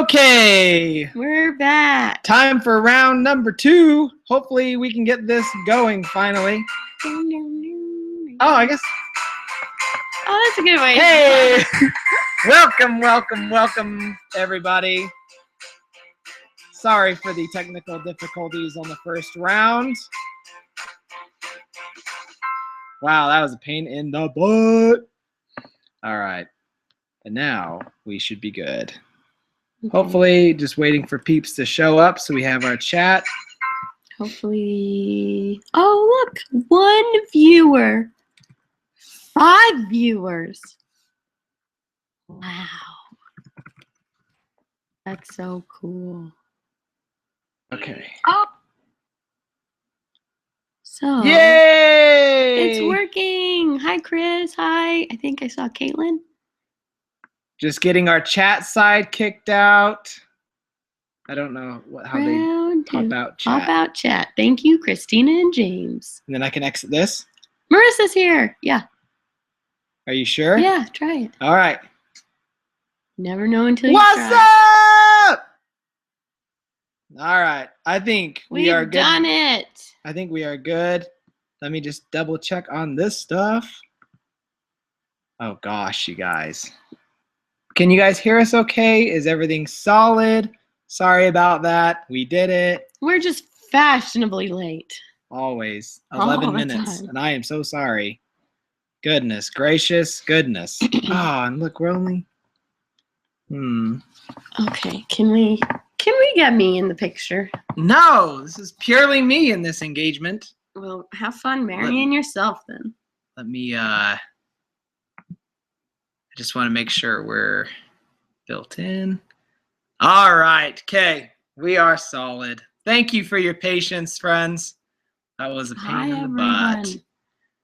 Okay, We're back. time for round number 2. Hopefully we can get this going finally. Oh, I guess. Oh, that's a good way. Hey, welcome, everybody. Sorry for the technical difficulties on the first round. Wow, that was a pain in the butt. All right, and now we should be good. Hopefully, just waiting for peeps to show up so we have our chat. Hopefully. Oh, look, 1 viewer. 5 viewers. Wow. That's so cool. Okay. Oh. So. Yay! It's working. Hi, Chris. Hi. I think I saw Caitlin. Just getting our chat side kicked out. I don't know how they pop out chat. Pop out chat. Thank you, Christina and James. And then I can exit this. Marissa's here. Yeah. Are you sure? Yeah, try it. All right. Never know until you What's try. up? All right. I think we are good. We've done it. I think we are good. Let me just double check on this stuff. Oh, gosh, you guys. Can you guys hear us okay? Is everything solid? Sorry about that. We did it. We're just fashionably late. Always. 11 minutes. And I am so sorry. Goodness gracious. Goodness. And look, we're only... Okay, can we get me in the picture? No, this is purely me in this engagement. Well, have fun marrying yourself then. Let me, I just want to make sure we're built in. All right, okay, we are solid. Thank you for your patience, friends. That was a pain in the butt.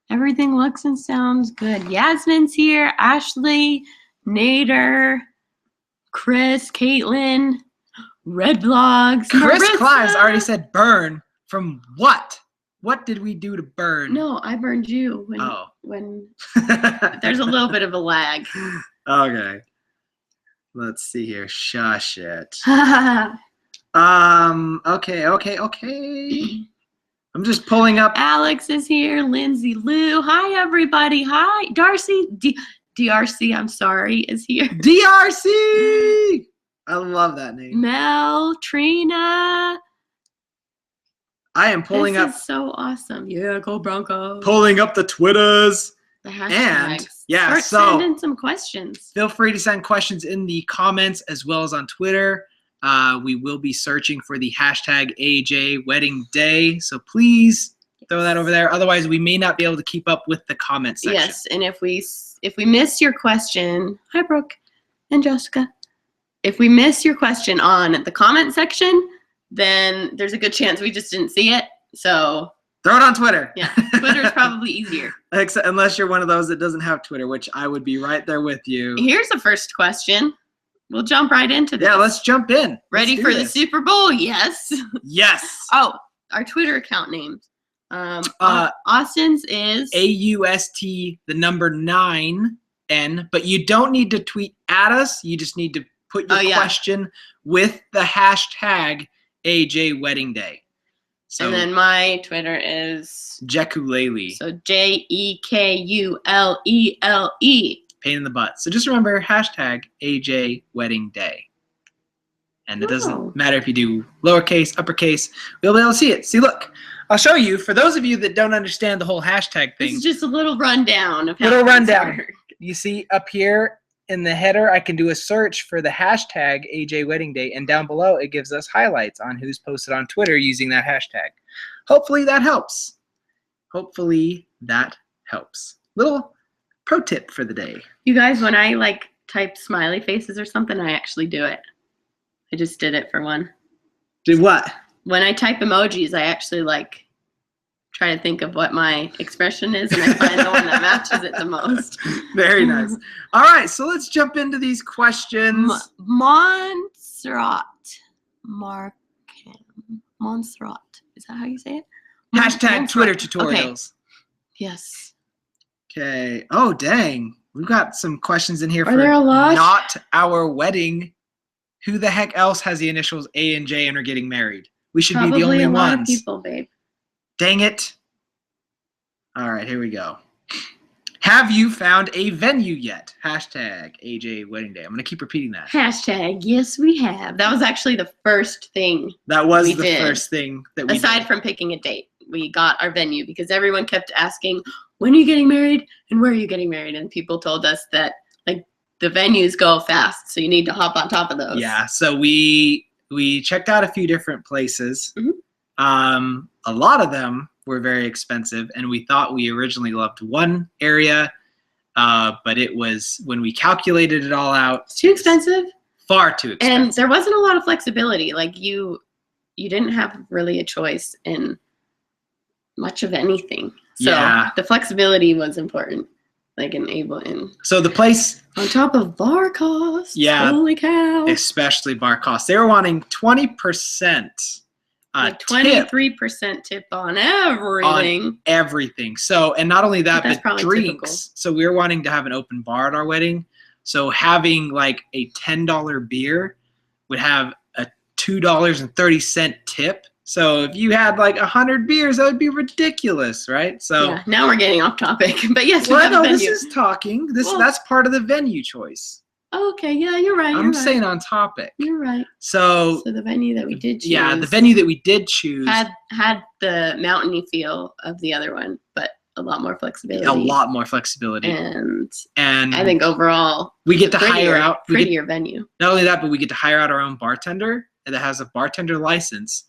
Everything looks and sounds good. Yasmin's here, Ashley, Nader, Chris, Caitlin, Red Blogs. Chris Marissa. Clives already said burn. From what? What did we do to burn? No, I burned you when there's a little bit of a lag. Okay. Let's see here. Shush it. Okay. I'm just pulling up. Alex is here. Lindsay Lou. Hi, everybody. Hi. Darcy. DRC, I'm sorry, is here. DRC! I love that name. Mel, Trina. I am pulling up. This is so awesome. Yeah, go Broncos. Pulling up the Twitters. The hashtags. And yeah, Start sending some questions. Feel free to send questions in the comments as well as on Twitter. We will be searching for the hashtag AJ Wedding Day. So please throw that over there. Otherwise, we may not be able to keep up with the comment section. Yes, and if we miss your question, hi Brooke and Jessica. If we miss your question on the comment section, then there's a good chance we just didn't see it. So throw it on Twitter. Yeah, Twitter is probably easier. Unless you're one of those that doesn't have Twitter, which I would be right there with you. Here's the first question. We'll jump right into this. Yeah, let's jump in. Ready for the Super Bowl? Yes. Yes. Oh, our Twitter account names. Austin's is AUST, the number 9N, but you don't need to tweet at us. You just need to put your question with the hashtag AJ Wedding Day. So, and then my Twitter is Jekulele. So JEKULELE. Pain in the butt. So just remember hashtag AJ Wedding Day. And it doesn't matter if you do lowercase, uppercase, we'll be able to see it. See, look, I'll show you. For those of you that don't understand the whole hashtag thing. This is just a little rundown of how things work. You see up here in the header, I can do a search for the hashtag AJ Wedding Day, and down below it gives us highlights on who's posted on Twitter using that hashtag. Hopefully that helps. Little pro tip for the day. You guys, when I type smiley faces or something, I actually do it. I just did it for one. Did what? When I type emojis, I actually try to think of what my expression is, and I find the one that matches it the most. Very nice. All right, so let's jump into these questions. Montserrat. Montserrat. Is that how you say it? Hashtag Twitter tutorials. Okay. Yes. Okay. Oh, dang. We've got some questions in here Are there a lot? Not Our Wedding Who the heck else has the initials A and J and are getting married? We should be the Probably only a lot ones. of people, babe. Dang it. All right, here we go. Have you found a venue yet? Hashtag AJ Wedding Day. I'm going to keep repeating that. Hashtag, yes, we have. That was actually the first thing That was we the did. first thing that we Aside did. from picking a date, we got our venue because everyone kept asking, when are you getting married and where are you getting married? And people told us that like the venues go fast, so you need to hop on top of those. Yeah, so we checked out a few different places. Mhm. A lot of them were very expensive, and we thought we originally loved one area, but it was, when we calculated it all out, It's too expensive. far too expensive. And there wasn't a lot of flexibility. Like you didn't have really a choice in much of anything. So Yeah. the flexibility was important. Like So the place, on top of bar costs. Yeah. Holy cow. especially bar costs, they were wanting 20% Like tip 23% tip on everything. everything. So, and not only that, That's but probably drinks. typical. So we were wanting to have an open bar at our wedding. So having like a $10 beer would have a $2.30 tip. So if you had like 100 beers, that would be ridiculous, right? So Yeah, now we're getting off topic. But yes, we well, have no, a venue. this is talking. Well- That's part of the venue choice. Oh, okay, yeah, you're right. I'm you're saying right. on topic. You're right. So So the venue that we did choose yeah, the venue that we did choose had the mountainy feel of the other one, but a lot more flexibility. a lot more flexibility. And And I think overall we get to prettier, hire out. We get, prettier venue. not only that, but we get to hire out our own bartender that has a bartender license,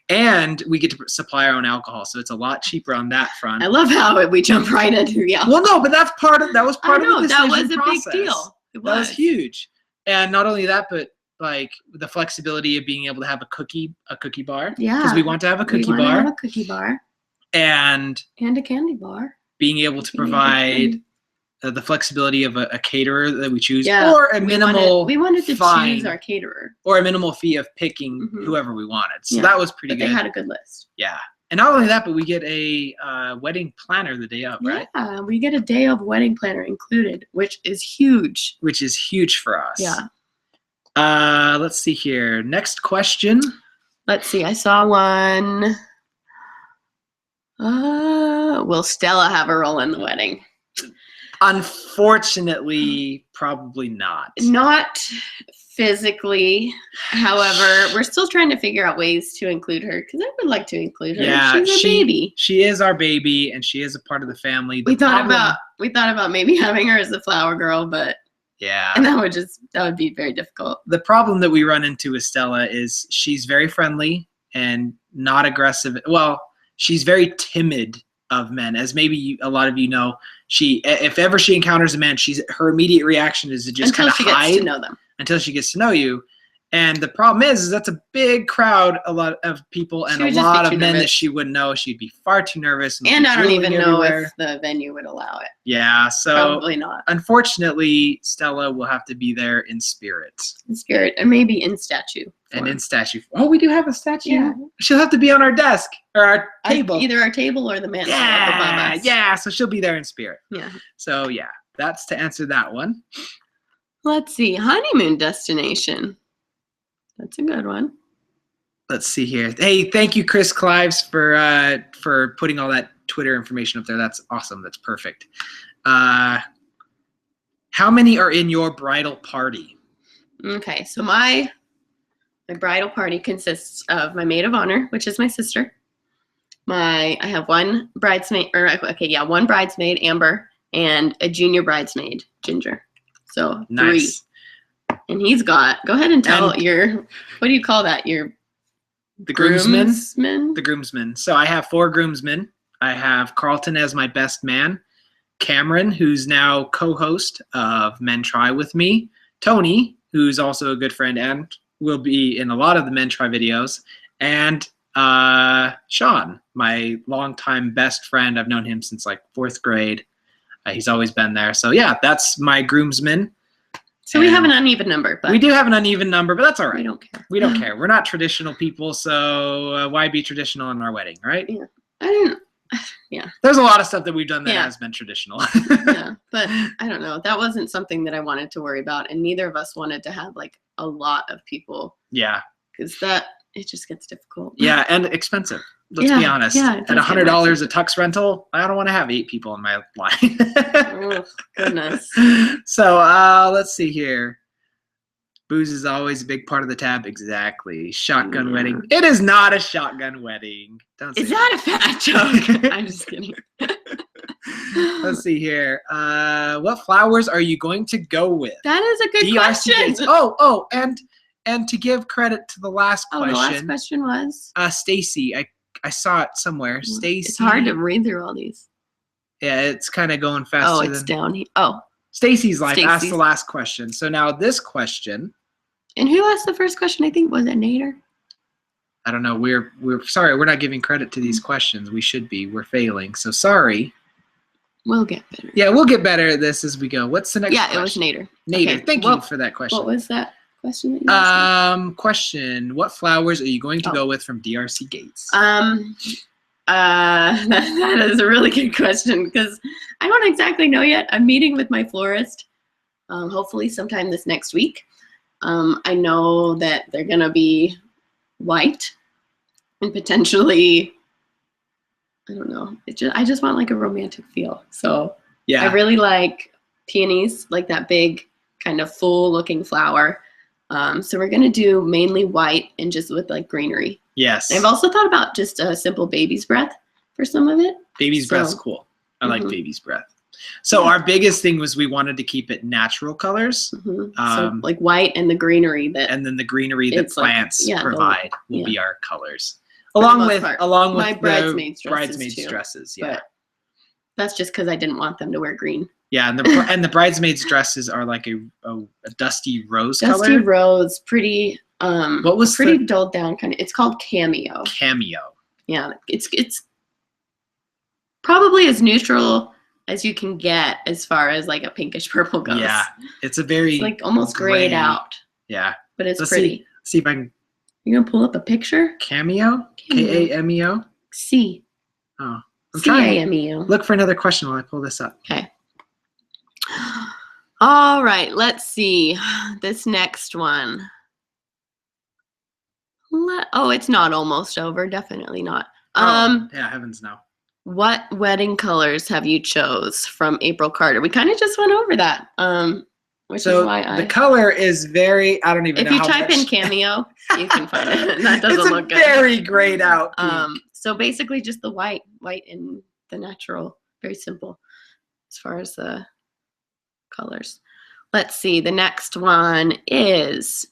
and we get to supply our own alcohol. So it's a lot cheaper on that front. I love how we jump right into the alcohol. Well, no, but that was I part know, of the that decision was a process. big deal. It That was huge. And not only that, but like the flexibility of being able to have a cookie bar. Yeah. Because we want to have a cookie we wanna have bar. a cookie bar And and a candy bar. being able to If you need provide it. the flexibility of a caterer that we choose, Yeah, or a minimal We wanted to fine, choose our caterer. or a minimal fee of picking Mhm. whoever we wanted. So Yeah, that was pretty But good. they had a good list. Yeah. And not only that, but we get a wedding planner the day of, right? Yeah, we get a day of wedding planner included, which is huge. Which is huge for us. Yeah. Let's see here. Next question. Let's see. I saw one. Will Stella have a role in the wedding? Unfortunately, probably not. Not physically. However, we're still trying to figure out ways to include her because I would like to include her. Yeah, She's a baby. She is our baby, and she is a part of the family. We thought about maybe having her as a flower girl, but Yeah. and that would be very difficult. The problem that we run into with Stella is she's very friendly and not aggressive. Well, she's very timid of men, as maybe a lot of you know. If ever she encounters a man, her immediate reaction is to just kind Until of she hide gets to know them. until she gets to know you. And the problem is that's a big crowd, a lot of people, and She a would just lot be of too men that nervous. she wouldn't know. She'd be far too nervous. And I don't even drooling know everywhere. if the venue would allow it. Yeah, so Probably not. unfortunately, Stella will have to be there in spirit In spirit, or maybe in statue. and form. in statue. Oh, we do have a statue. Yeah. She'll have to be on our desk or our table. Either our table or the mantle up above Yeah, us. yeah. So she'll be there in spirit. Yeah. So yeah, that's to answer that one. Let's see. Honeymoon destination. That's a good one. Let's see here. Hey, thank you, Chris Clives, for putting all that Twitter information up there. That's awesome. That's perfect. How many are in your bridal party? Okay, so my bridal party consists of my maid of honor, which is my sister. I have one bridesmaid, one bridesmaid, Amber, and a junior bridesmaid, Ginger. So Nice. 3. And he's got. Go ahead and tell And- your. What do you call that? Your The groomsmen. groomsmen? The groomsmen. So I have 4 groomsmen. I have Carlton as my best man, Cameron, who's now co-host of Men Try with me, Tony, who's also a good friend and will be in a lot of the Men Try videos, and Sean, my longtime best friend. I've known him since like 4th grade. He's always been there. So yeah, that's my groomsmen. So we have an uneven number, but We do have an uneven number, but that's all right. we don't care. We don't care. We're not traditional people, so why be traditional in our wedding, right? Yeah. I Yeah. There's a lot of stuff that we've done that Yeah. has been traditional. Yeah, but I don't know. That wasn't something that I wanted to worry about, and neither of us wanted to have like a lot of people Yeah. because it just gets difficult. Yeah, and expensive. Let's be honest. Yeah, it At does get $100 more a tux rental, I don't want to have 8 people in my line. Oh, goodness. So let's see here. Booze is always a big part of the tab. Exactly. Shotgun wedding. It is not a shotgun wedding. Don't say Is that a fat joke? I'm just kidding. Let's see here. What flowers are you going to go with? That is a good DRC question. Gates. Oh, and to give credit to the last question. The last question was? Stacy. I saw it somewhere. Stacy. It's hard to read through all these. Yeah, it's kind of going faster. Oh, it's down here. Oh. Stacy's life asked the last question. So now this question. And who asked the first question? I think was it Nader? I don't know. We're sorry. We're not giving credit to these questions. We should be. We're failing. So sorry. We'll get better. Yeah, we'll get better at this as we go. What's the next question? Yeah, it was Nader. Nader. Okay. Thank you for that question. What was that question that you asked? Question. What flowers are you going to go with from DRC Gates? That is a really good question because I don't exactly know yet. I'm meeting with my florist, hopefully sometime this next week. I know that they're gonna be white and potentially, I don't know. I just want like a romantic feel. So yeah, I really like peonies, like that big kind of full looking flower. So we're gonna do mainly white and just with like greenery. Yes. And I've also thought about just a simple baby's breath for some of it. Baby's breath's cool. I like baby's breath. So our biggest thing was we wanted to keep it natural colors. So like white and the greenery and then the greenery that plants provide will be our colors. Along with my bridesmaids dresses. Yeah. But that's just because I didn't want them to wear green. Yeah, and the bridesmaids dresses are like a dusty rose color. Dusty rose, pretty what was pretty dulled down kind of. It's called cameo. Cameo. Yeah, it's probably as neutral as you can get as far as like a pinkish purple goes. Yeah, it's a very like almost grayed out. Yeah, but it's pretty. See if I can. You gonna pull up a picture? Cameo. Cameo. C. Oh, I'm trying. CAMEO. Look for another question while I pull this up. Okay. All right, let's see this next one. Oh, it's not almost over. Definitely not. Yeah, heavens no. What wedding colors have you chose from April Carter? We kind of just went over that. Which is why the color is very. I don't even know. If you type in cameo, you can find it. That doesn't look good. It's very grayed out. So basically, just the white and the natural. Very simple, as far as the colors. Let's see. The next one is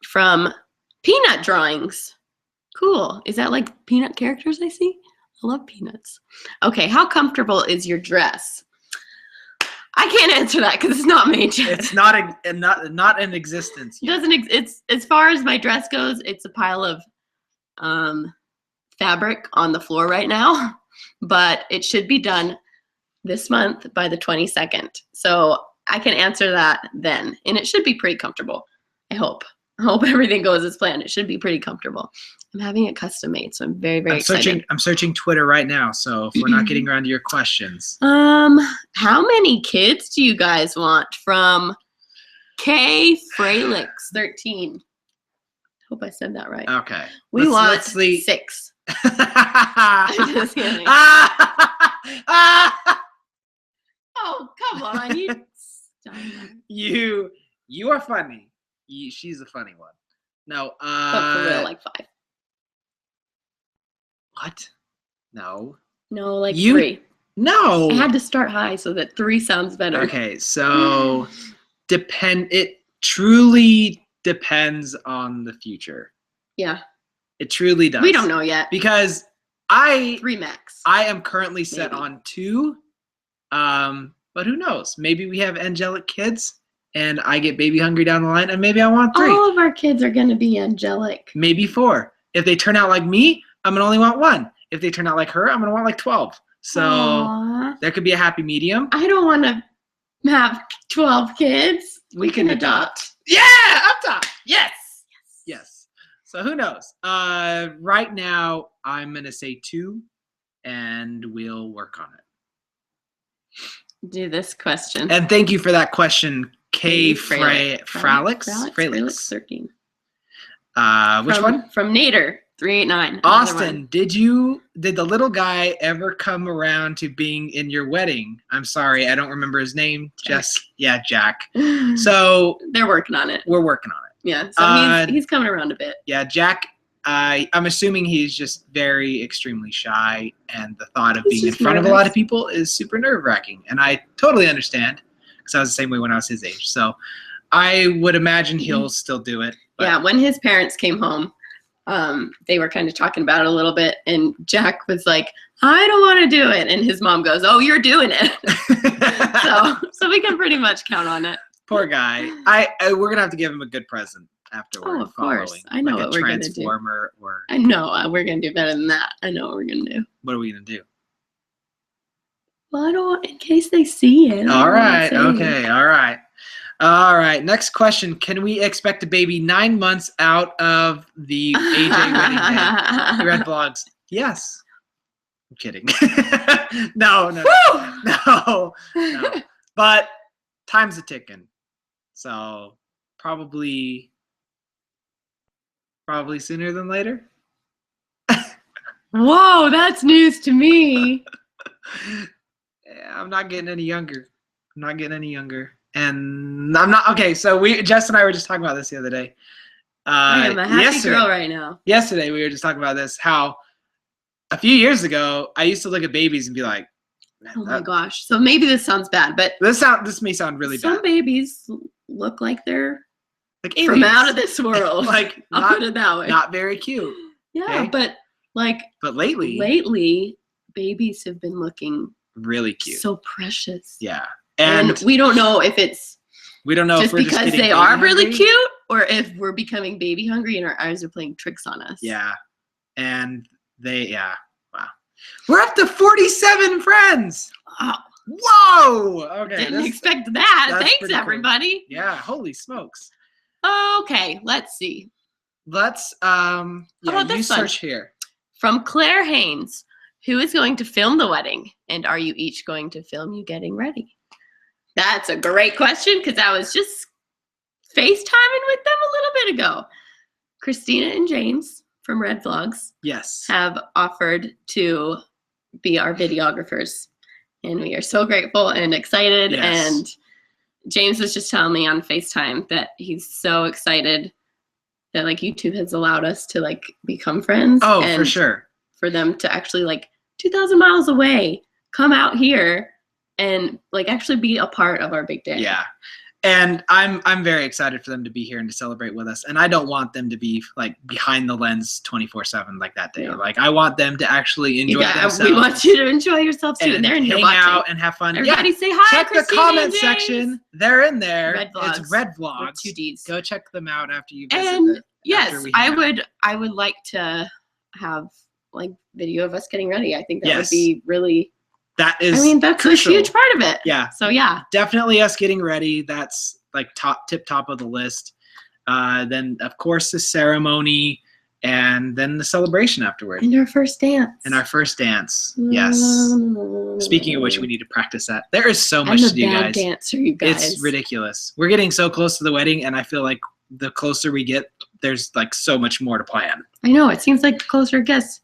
from Peanut Drawings. Cool. Is that like peanut characters I see? I love peanuts. Okay. How comfortable is your dress? I can't answer that because it's not made yet. It's not in existence yet. It's as far as my dress goes, it's a pile of fabric on the floor right now, but it should be done this month by the 22nd. So I can answer that then, and it should be pretty comfortable. I hope everything goes as planned. It should be pretty comfortable. I'm having it custom made, so I'm very, very excited. I'm searching Twitter right now, so if we're not getting around to your questions. How many kids do you guys want? From K Fralix 13. Hope I said that right. Okay. We want 6. I'm just kidding. Oh, come on. You are funny. She's a funny one. No. But for real, like 5. What? No. No, like 3. No. I had to start high so that 3 sounds better. Okay, so it truly depends on the future. Yeah. It truly does. We don't know yet. Because 3 max. I am currently set on 2. But who knows? Maybe we have angelic kids and I get baby hungry down the line and maybe I want 3. All of our kids are going to be angelic. Maybe 4. If they turn out like me, I'm going to only want 1. If they turn out like her, I'm going to want like 12. So there could be a happy medium. I don't want to have 12 kids. We can adopt. Yeah, up top. Yes. So who knows? Right now, I'm going to say 2. and we'll work on it. Do this question. And thank you for that question, K. Fralix 13. Which one? From Nader 389. Austin, did the little guy ever come around to being in your wedding? I'm sorry, I don't remember his name. Jess. Yeah, Jack. So they're working on it. We're working on it. Yeah, so he's coming around a bit. Yeah, Jack. I'm assuming he's just very extremely shy, and the thought of being in front of a lot of people is super nerve-wracking. And I totally understand, because I was the same way when I was his age. So I would imagine he'll still do it. But. Yeah, when his parents came home, they were kind of talking about it a little bit, and Jack was like, I don't want to do it. And his mom goes, oh, you're doing it. so we can pretty much count on it. Poor guy. We're going to have to give him a good present afterward. Oh, of course. I know what we're going to do. Transformer or... I know. We're going to do better than that. I know what we're going to do. What are we going to do? Well, I don't, in case they see it. All right. Okay. All right. All right. Next question. Can we expect a baby 9 months out of the AJ wedding day? Red vlogs. Yes. I'm kidding. No. But time's a ticking. So probably sooner than later. Whoa, that's news to me. Yeah, I'm not getting any younger. And I'm not okay. So Jess and I were just talking about this the other day. I am a happy girl right now. Yesterday we were just talking about this. How a few years ago I used to look at babies and be like, "Oh my gosh!" So maybe this sounds bad, but this may sound really bad. Some babies look like they're like aliens. From out of this world. Like I'll put it that way. Not very cute. Yeah, okay? But lately babies have been looking really cute, so precious. Yeah. And we don't know if it's just because they are really cute, or if we're becoming baby hungry and our eyes are playing tricks on us. Yeah. And wow. We're up to 47 friends. Wow. Whoa. Okay. Didn't expect that. Thanks, everybody. Cool. Yeah. Holy smokes. Okay. Let's see. Let's How about this one? Search here. From Claire Haynes. Who is going to film the wedding? And are you each going to film you getting ready? That's a great question, because I was just FaceTiming with them a little bit ago. Christina and James from Red Vlogs have offered to be our videographers. And we are so grateful and excited. Yes. And James was just telling me on FaceTime that he's so excited that YouTube has allowed us to become friends. Oh, and for sure. For them to actually 2,000 miles away come out here and actually be a part of our big day. Yeah. And I'm very excited for them to be here and to celebrate with us. And I don't want them to be behind the lens 24/7 that day. Yeah. I want them to actually enjoy themselves. We want you to enjoy yourselves too. And they're in here hang out and have fun. Everybody say hi. Check the comment section. They're in there. Red Vlogs. It's Red Vlogs. With 2 Ds. Go check them out after you visit. And yes, I would like to have video of us getting ready. I think that would be really. That is. That's crucial. A huge part of it. Yeah. So yeah. Definitely us getting ready. That's tip top of the list. Then of course the ceremony, and then the celebration afterward. And our first dance. Yes. Speaking of which, we need to practice that. There is so much to do, guys. Dancer, you guys. It's ridiculous. We're getting so close to the wedding, and I feel like the closer we get, there's so much more to plan. I know. It seems like the closer it gets,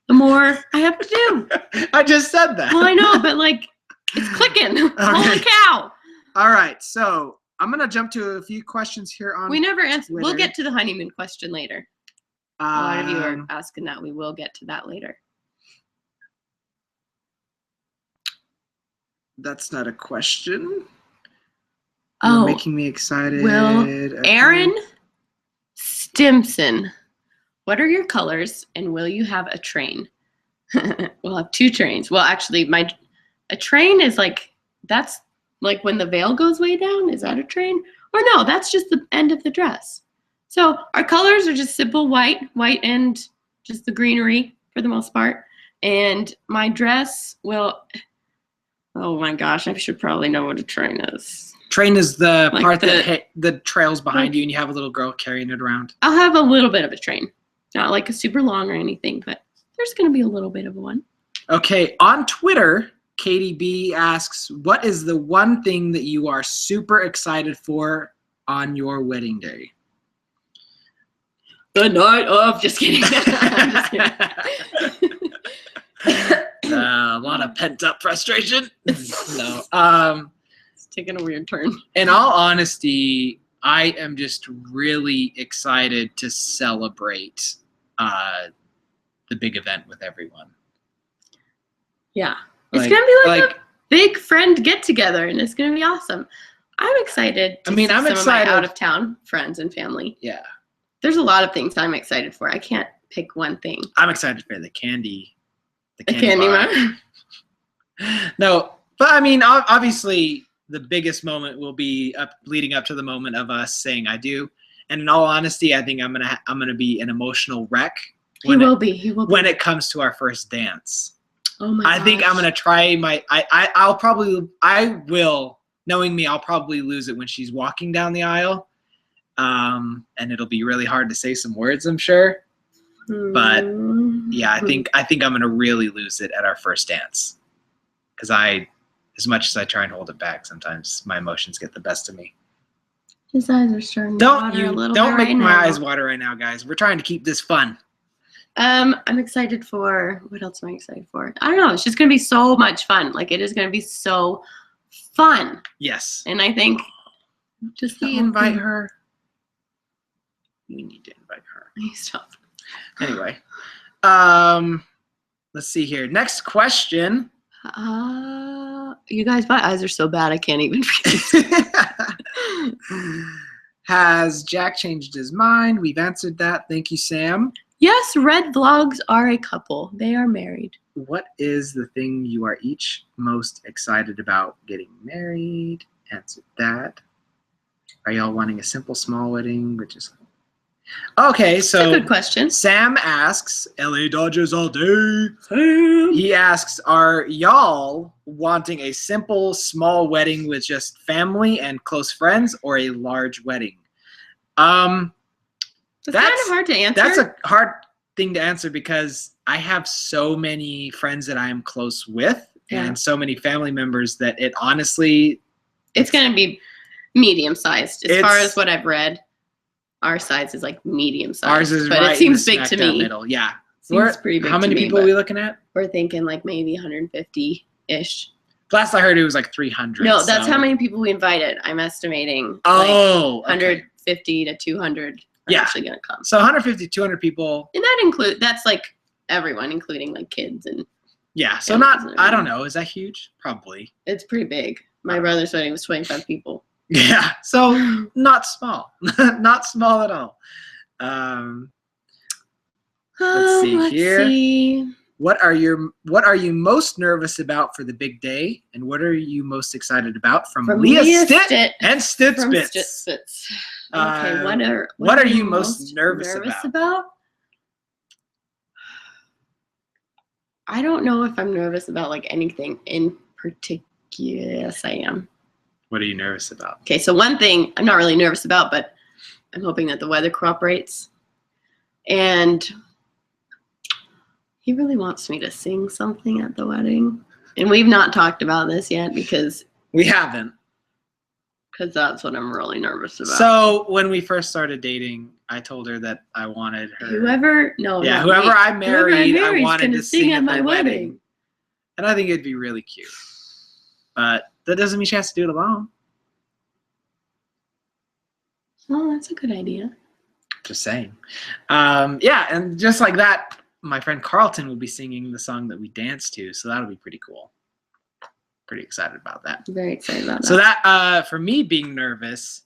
the more I have to do. I just said that. Well, I know, but it's clicking. Okay. Holy cow. All right. So I'm going to jump to a few questions here on We never answered. We'll get to the honeymoon question later. A lot of you are asking that. We will get to that later. That's not a question. Oh. You're making me excited. Aaron Stimson. What are your colors, and will you have a train? We'll have 2 trains. Well, actually, a train is that's when the veil goes way down. Is that a train? Or no, that's just the end of the dress. So our colors are just simple white and just the greenery for the most part. And my dress will, oh my gosh, I should probably know what a train is. Train is the part that trails behind you, and you have a little girl carrying it around. I'll have a little bit of a train. Not a super long or anything, but there's going to be a little bit of one. Okay, on Twitter, Katie B asks, what is the one thing that you are super excited for on your wedding day? The night of. Just kidding. I'm just kidding. A lot of pent-up frustration. No. It's taking a weird turn. In all honesty, I am just really excited to celebrate the big event with everyone. Yeah. It's going to be like a big friend get-together, and it's going to be awesome. I'm excited to see some of my out-of-town friends and family. Yeah. There's a lot of things I'm excited for. I can't pick one thing. I'm excited for the candy. The candy bar. No, but I mean, obviously, the biggest moment will be leading up to the moment of us saying "I do." And in all honesty, I think I'm gonna be an emotional wreck. He will be. When it comes to our first dance. Oh my gosh. I think I'm gonna try my. I will. Knowing me, I'll probably lose it when she's walking down the aisle. And it'll be really hard to say some words, I'm sure. But yeah, I think I'm gonna really lose it at our first dance, because as much as I try and hold it back, sometimes my emotions get the best of me. His eyes are starting to water a little bit. Don't make my eyes water right now, guys. We're trying to keep this fun. I'm excited for, what else am I excited for? I don't know. It's just gonna be so much fun. Like, it is gonna be so fun. Yes. And I think just invite her. We need to invite her. Stop. Anyway, let's see here. Next question. You guys, my eyes are so bad I can't even read. Has Jack changed his mind? We've answered that. Thank you, Sam. Yes, Red Vlogs are a couple. They are married. What is the thing you are each most excited about getting married? Answered that. Are y'all wanting a simple small wedding, which is okay? So that's a good question. Sam asks, LA Dodgers all day. Sam. He asks, are y'all wanting a simple small wedding with just family and close friends, or a large wedding? It's kind of hard to answer. That's a hard thing to answer because I have so many friends that I am close with, and so many family members that it honestly, it's going to be medium sized as far as what I've read. Our size is like medium sized. Ours is but right it seems big to me. Middle. Yeah. Seems pretty big. How many people are we looking at? We're thinking like maybe 150-ish. Last I heard it was like 300. No, that's how many people we invited. I'm estimating. Oh, like 150 to 200 are actually going to come. So 150, 200 people. And that's like everyone, including like kids and. Yeah. So I don't know. Is that huge? Probably. It's pretty big. My brother's wedding was 25 people. Yeah. So not small. Not small at all. Let's see here. What are you most nervous about for the big day, and what are you most excited about from Leah Stitt and Stitspitz? Okay, what are you most nervous about? I don't know if I'm nervous about like anything in particular. Yes, I am. What are you nervous about? Okay, so one thing I'm not really nervous about, but I'm hoping that the weather cooperates. And he really wants me to sing something at the wedding. And we've not talked about this yet because we haven't. Because that's what I'm really nervous about. So when we first started dating, I told her that I wanted her. Whoever I married, I wanted to sing at my wedding. And I think it'd be really cute. But that doesn't mean she has to do it alone. Oh, that's a good idea. Just saying. Yeah, and just like that, my friend Carlton will be singing the song that we danced to, so that'll be pretty cool. Pretty excited about that. Very excited about that. So that, for me being nervous,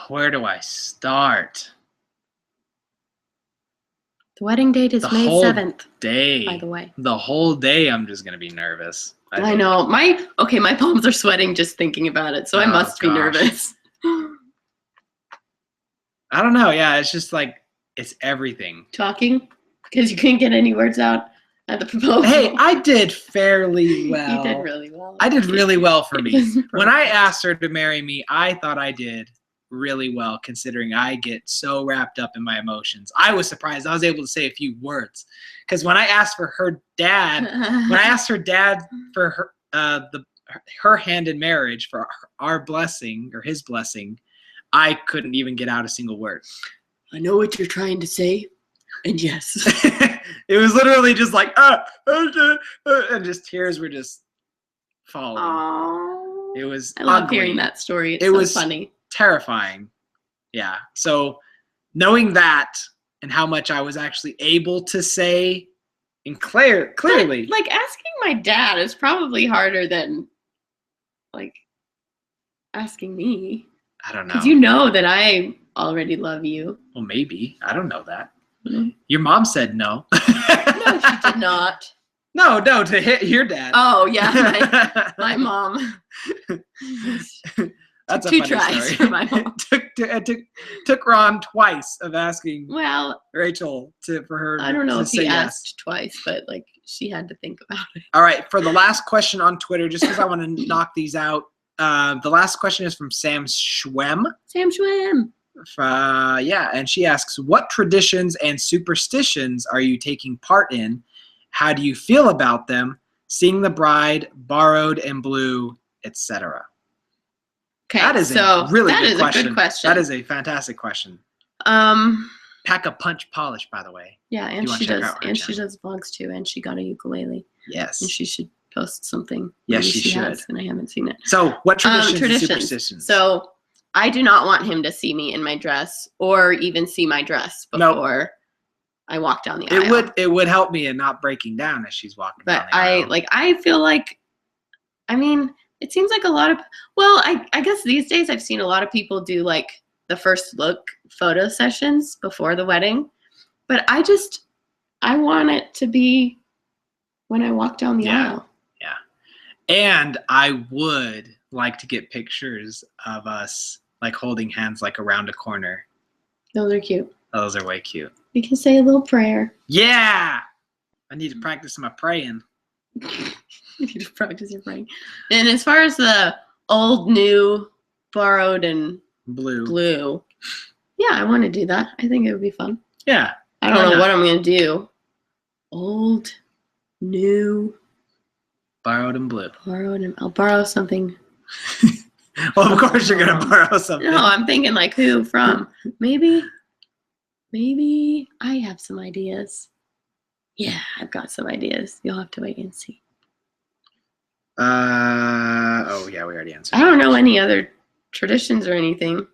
where do I start? The wedding date is May 7th. Day. By the way. The whole day I'm just going to be nervous. I know. My palms are sweating just thinking about it, so I must be nervous. I don't know. Yeah, it's just like, it's everything. Talking? Because you couldn't get any words out at the proposal. Hey, I did fairly well. You did really well. I did really well for me. When I asked her to marry me, I thought I did really well, considering I get so wrapped up in my emotions. I was surprised I was able to say a few words, because when I asked for her dad, for her hand in marriage for our blessing or his blessing, I couldn't even get out a single word. I know what you're trying to say, and yes. It was literally just like, and just tears were just falling. Aww. It was I love ugly. hearing that story. It's it so was funny. Terrifying. Yeah. So knowing that and how much I was actually able to say and clearly. Like asking my dad is probably harder than like asking me. I don't know. Because you know that I already love you. Well, maybe. I don't know that. Mm-hmm. Your mom said no. No, she did not. No, to hit your dad. Oh, yeah. My mom. That's Two a funny tries story. for my mom. It took Ron twice of asking Rachel for her I don't know to if he say asked yes. twice, but like she had to think about it. All right, for the last question on Twitter, just because I want to knock these out, the last question is from Sam Schwem. Sam Schwem. Yeah, and she asks, what traditions and superstitions are you taking part in? How do you feel about them? Seeing the bride, borrowed and blue, etc. Okay, that is so a really that good is question. a good question. That is a fantastic question. Pack a punch polish, by the way. Yeah, and she does vlogs too, and she got a ukulele. Yes. And she should post something. Yes, she should. Has, and I haven't seen it. So, what traditions and superstitions? So, I do not want him to see me in my dress or even see my dress before I walk down the aisle. It would help me in not breaking down as she's walking down the aisle. But I feel like, I mean, it seems like a lot of, well, I guess these days I've seen a lot of people do like the first look photo sessions before the wedding. But I want it to be when I walk down the aisle. Yeah. And I would like to get pictures of us like holding hands like around a corner. Those are cute. Those are way cute. We can say a little prayer. Yeah. I need to practice my praying. You need to practice your praying. And as far as the old, new, borrowed, and blue, yeah, I want to do that. I think it would be fun. Yeah. I don't know what I'm going to do. Old, new, borrowed and blue. I'll borrow something. Well, of course you're going to borrow something. No, I'm thinking like who from? Maybe I have some ideas. Yeah, I've got some ideas. You'll have to wait and see. Oh yeah, we already answered. I don't know any other traditions or anything.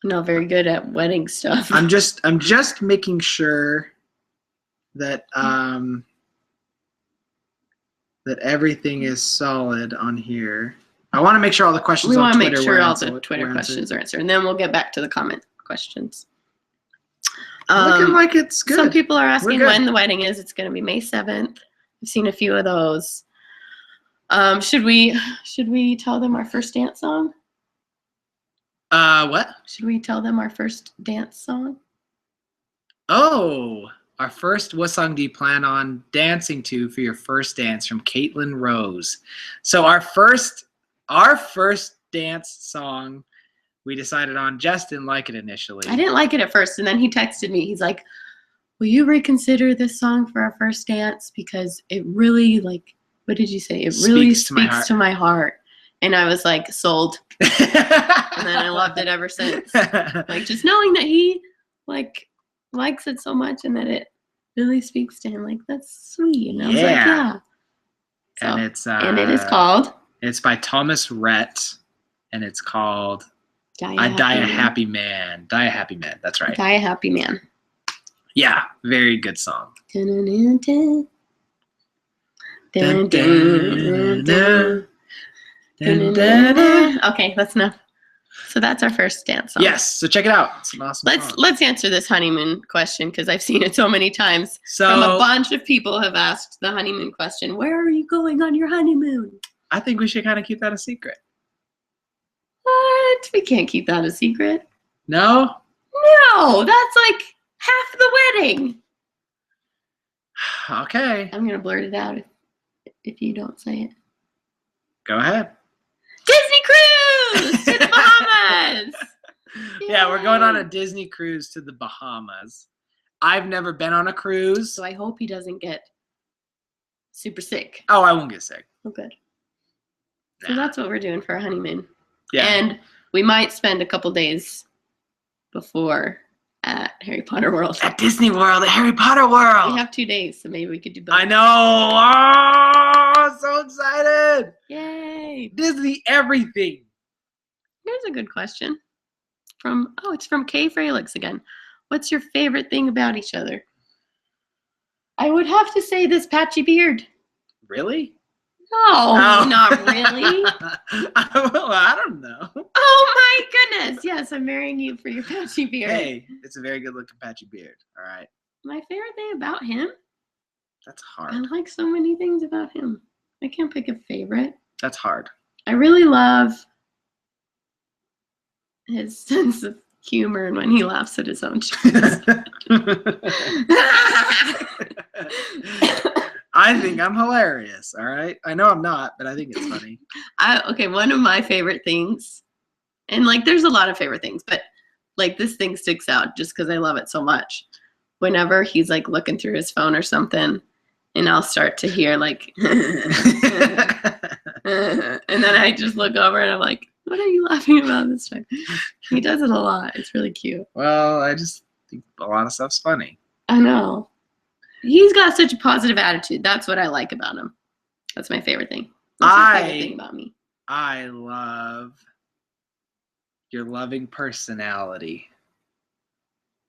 I'm not very good at wedding stuff. I'm just making sure that that everything is solid on here. I want to make sure all the questions on Twitter We want to make sure all the Twitter questions are answered, and then we'll get back to the comment questions. Looking like it's good. Some people are asking when the wedding is. It's going to be May 7th. I've seen a few of those. Should we tell them our first dance song? What? Should we tell them our first dance song? Oh, our first. What song do you plan on dancing to for your first dance? From Caitlin Rose. So our first dance song we decided on. Jess didn't like it initially. I didn't like it at first, and then he texted me. He's like, will you reconsider this song for our first dance? Because it really, like, what did you say? It really speaks to my heart. And I was like, sold. And then I loved it ever since. Like, just knowing that he, like, likes it so much and that it really speaks to him. Like, that's sweet. And I was like, yeah. So, and it is called? It's by Thomas Rhett. And it's called I Die a Happy Man. Die a Happy Man. That's right. Die a Happy Man. Yeah. Very good song. Dun, dun, dun, dun. Okay, that's enough. So that's our first dance song. Yes, so check it out. It's an awesome song. Let's answer this honeymoon question because I've seen it so many times. From a bunch of people have asked the honeymoon question. Where are you going on your honeymoon? I think we should kind of keep that a secret. What? We can't keep that a secret. No? No, that's like half the wedding. Okay. I'm going to blurt it out if you don't say it. Go ahead. Disney cruise to the Bahamas. Yeah, we're going on a Yay. Disney cruise to the Bahamas. I've never been on a cruise. So I hope he doesn't get super sick. Oh, I won't get sick. Oh, good. So Nah. that's what we're doing for our honeymoon. Yeah. And we might spend a couple days before at Harry Potter World. At Disney World, at Harry Potter World. We have 2 days, so maybe we could do both. I know. Oh, so excited. Yay. Disney everything. Here's a good question. It's from Kay Fralix again. What's your favorite thing about each other? I would have to say this patchy beard. Really? No, not really. Well, I don't know. Oh my goodness. Yes, I'm marrying you for your patchy beard. Hey, it's a very good looking patchy beard. All right. My favorite thing about him? That's I hard. like so many things about him. I can't pick a favorite. That's hard. I really love his sense of humor and when he laughs at his own jokes. I think I'm hilarious. All right. I know I'm not, but I think it's funny. Okay, one of my favorite things, and like there's a lot of favorite things, but like this thing sticks out just because I love it so much. Whenever he's like looking through his phone or something, and I'll start to hear like, and then I just look over and I'm like, what are you laughing about this time? He does it a lot. It's really cute. Well, I just think a lot of stuff's funny. I know. He's got such a positive attitude. That's what I like about him. That's my favorite thing. What's your favorite thing about me? I love your loving personality.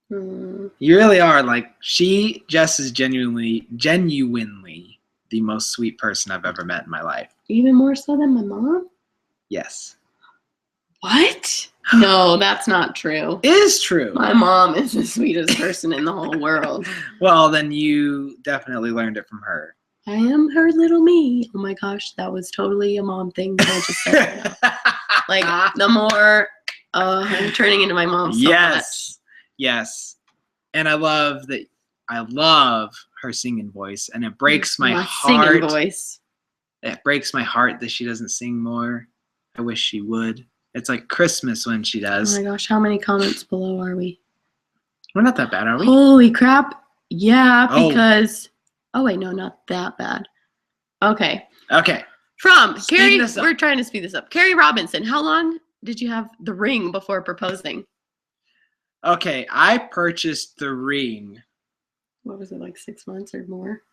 You really are. Like, Jess is genuinely the most sweet person I've ever met in my life. Even more so than my mom? Yes. What? No, that's not true. It is true. My mom is the sweetest person in the whole world. Well, then you definitely learned it from her. I am her little me. Oh my gosh, that was totally a mom thing that I just said. Like, the more I'm turning into my mom so much. Yes. And I love her singing voice, and it breaks my heart. Singing voice. It breaks my heart that she doesn't sing more. I wish she would. It's like Christmas when she does. Oh my gosh, how many comments below are we? We're not that bad, are we? Holy crap. Yeah, because... Oh, wait, no, not that bad. Okay. From Carrie, we're trying to speed this up. Carrie Robinson, how long did you have the ring before proposing? Okay, I purchased the ring. What was it, like 6 months or more?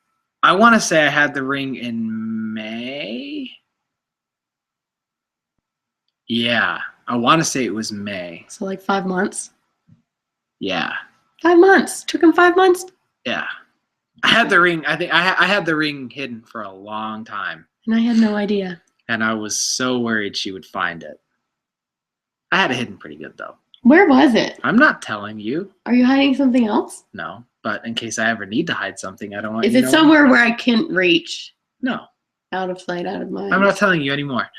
I want to say I had the ring in May. Yeah, I want to say it was May. So like 5 months? Yeah. 5 months. Took him 5 months? Yeah. I had the ring. I think I had the ring hidden for a long time. And I had no idea. And I was so worried she would find it. I had it hidden pretty good, though. Where was it? I'm not telling you. Are you hiding something else? No, but in case I ever need to hide something, I don't want you to to know. Is it somewhere where I can't reach? No. Out of sight, out of mind. I'm not telling you anymore.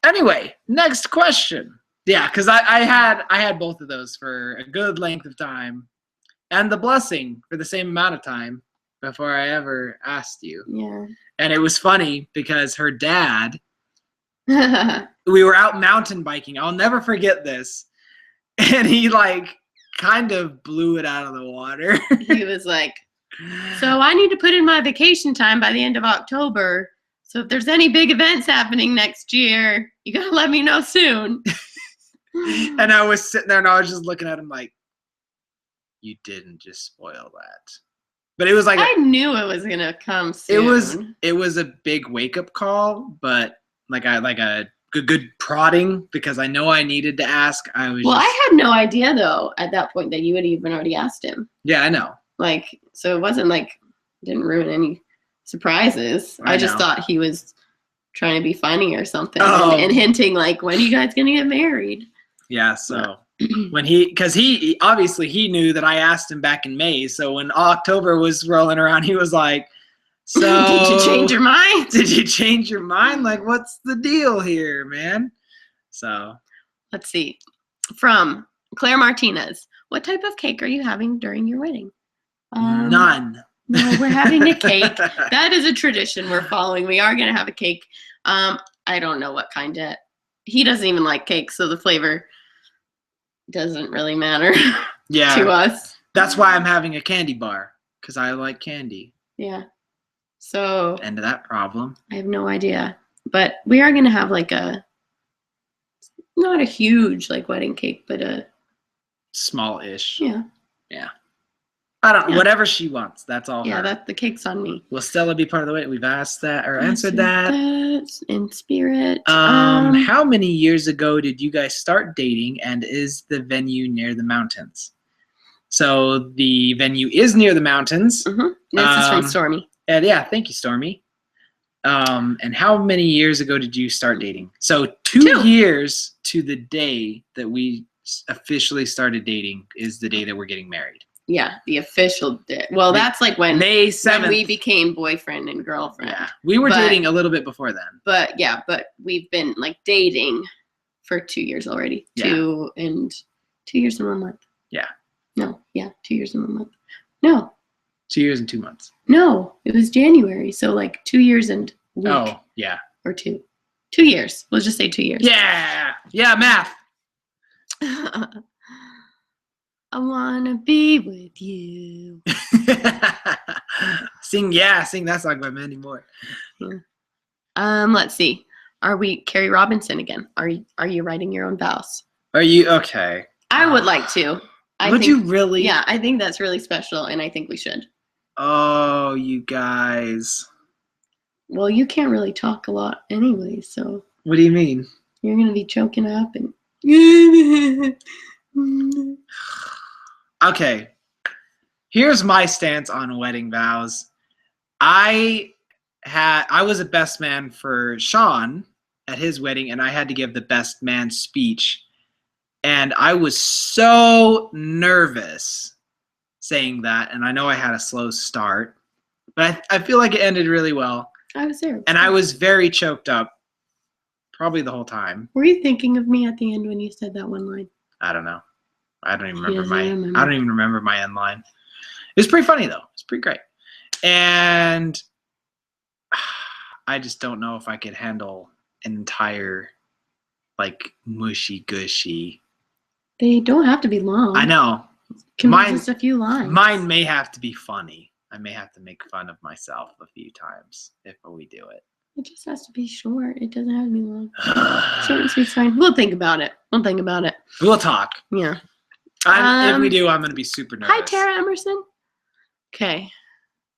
Anyway, next question. Yeah, because I had both of those for a good length of time, and the blessing for the same amount of time before I ever asked you. Yeah. And it was funny because her dad, we were out mountain biking. I'll never forget this. And he like kind of blew it out of the water. He was like, so I need to put in my vacation time by the end of October. So if there's any big events happening next year, you gotta let me know soon. And I was sitting there and I was just looking at him like, you didn't just spoil that. But it was like I knew it was gonna come soon. It was a big wake up call, but like a good prodding because I know I needed to ask. I had no idea though at that point that you had even already asked him. Yeah, I know. Like, so it wasn't like didn't ruin any surprises. I just thought he was trying to be funny or something and hinting like, when are you guys gonna get married? Yeah, so when because he obviously he knew that I asked him back in May. So when October was rolling around, he was like, so did you change your mind? Did you change your mind? Like, what's the deal here, man? So let's see. From Claire Martinez, what type of cake are you having during your wedding? None. No, we're having a cake. That is a tradition we're following. We are gonna have a cake. I don't know what kind yet. He doesn't even like cake, so the flavor doesn't really matter Yeah. to us. That's why I'm having a candy bar, because I like candy. Yeah. So End of that problem. I have no idea. But we are going to have like not a huge like wedding cake, but a small-ish. Yeah. Yeah. I don't know. Yeah. Whatever she wants. That's all Yeah, her. the cake's on me. Will Stella be part of the wedding? We've asked that or answered that. That's in spirit. How many years ago did you guys start dating, and is the venue near the mountains? So the venue is near the mountains. Mm-hmm. This is from Stormy. And yeah, thank you, Stormy. And how many years ago did you start dating? So 2 years to the day that we officially started dating is the day that we're getting married. Yeah, the official day. Well, that's like when May 7th. When we became boyfriend and girlfriend. Yeah, we were dating a little bit before then. But we've been like dating for 2 years already. Yeah. 2 years and 1 month. Yeah. No, yeah, 2 years and 1 month. No. 2 years and 2 months. No, it was January. So like 2 years and a week. Oh, yeah. Or 2. 2 years. We'll just say 2 years. Yeah. Yeah, math. I wanna be with you. Sing that song by Mandy Moore. Yeah. Let's see. Are we Carrie Robinson again? Are you writing your own vows? Are you okay? I would like to. Would you really? Yeah, I think that's really special, and I think we should. Oh, you guys. Well, you can't really talk a lot anyway, so. What do you mean? You're gonna be choking up and. Okay. Here's my stance on wedding vows. I was a best man for Sean at his wedding, and I had to give the best man speech. And I was so nervous saying that, and I know I had a slow start, but I feel like it ended really well. I was there. And I was very choked up, probably the whole time. Were you thinking of me at the end when you said that one line? I don't know. I don't even remember my end line. It was pretty funny though. It's pretty great. And I just don't know if I could handle an entire like mushy gushy. They don't have to be long. I know. Can be just a few lines. Mine may have to be funny. I may have to make fun of myself a few times if we do it. It just has to be short. It doesn't have to be long. Short and sweet's fine. We'll think about it. We'll talk. Yeah. If we do, I'm going to be super nervous. Hi, Tara Emerson. Okay.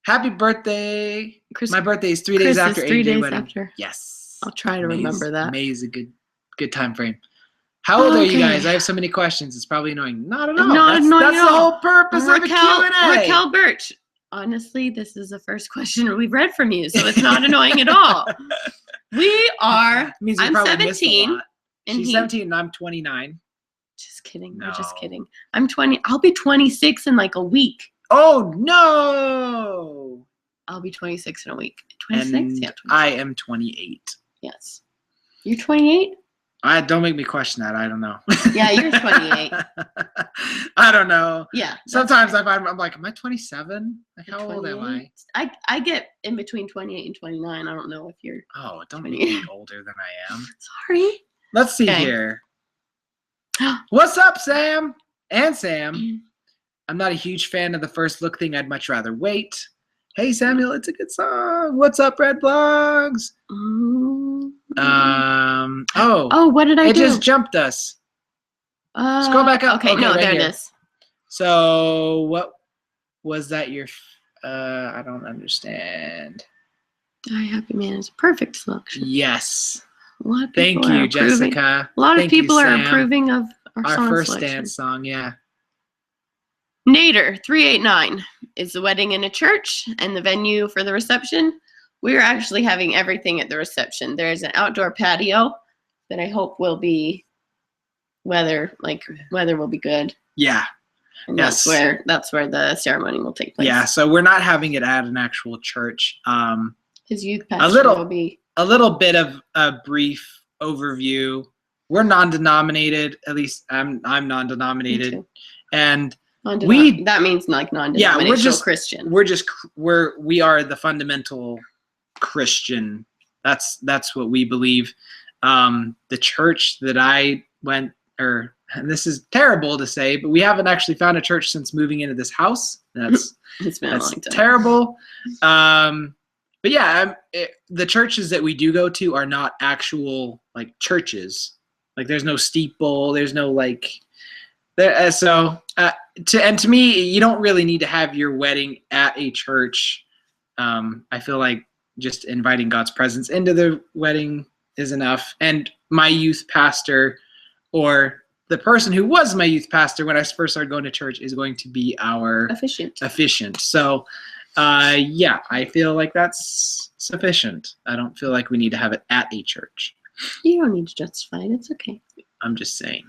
Happy birthday. My birthday is 3 days after 3 days wedding. after. Yes. I'll try to remember that. May is a good time frame. How old are you guys? I have so many questions. It's probably annoying. Not at all. That's the whole purpose of a Q&A. Raquel Birch. Honestly, this is the first question we've read from you, so it's not annoying at all. I'm 17. And she's 17 and I'm 29. Just kidding. No. We're just kidding. I'm 20. I'll be 26 in like a week. Oh, no. I'll be 26 in a week. 26? And yeah, 26. I am 28. Yes. You're 28? Don't make me question that. I don't know. Yeah, you're 28. I don't know. Yeah. Sometimes I'm like, am I 27? Like, how old am I? I get in between 28 and 29. I don't know if you're. Oh, don't make me older than I am. Sorry. Let's see here. What's up, Sam? And Sam. I'm not a huge fan of the first look thing. I'd much rather wait. Hey, Samuel, it's a good song. What's up, Red Blogs? What did I do? It just jumped us. Scroll back up. Okay, no, right there here. it is. So, what was that I don't understand. Die Happy Man is a perfect selection. Yes. A lot of Thank people you, Jessica. A lot of people are Sam. approving of our song first selection. dance song, yeah. Nader 389 is the wedding in a church and the venue for the reception. We're actually having everything at the reception. There's an outdoor patio that I hope will be weather will be good. Yeah. And yes. that's where the ceremony will take place. Yeah, so we're not having it at an actual church. His youth pastor will be a little bit of a brief overview. We're non-denominated, at least I'm non-denominated. Me too. And that means like non-denominational Christian. We are the fundamental Christian. That's what we believe. The church that I went or and this is terrible to say, but we haven't actually found a church since moving into this house. That's It's been a long time. terrible. But yeah, the churches that we do go to are not actual like churches. Like there's no steeple, there's no like there. To me, you don't really need to have your wedding at a church. I feel like just inviting God's presence into the wedding is enough. And my youth pastor, or the person who was my youth pastor when I first started going to church, is going to be our officiant. So, yeah, I feel like that's sufficient. I don't feel like we need to have it at a church. You don't need to justify it. It's okay. I'm just saying.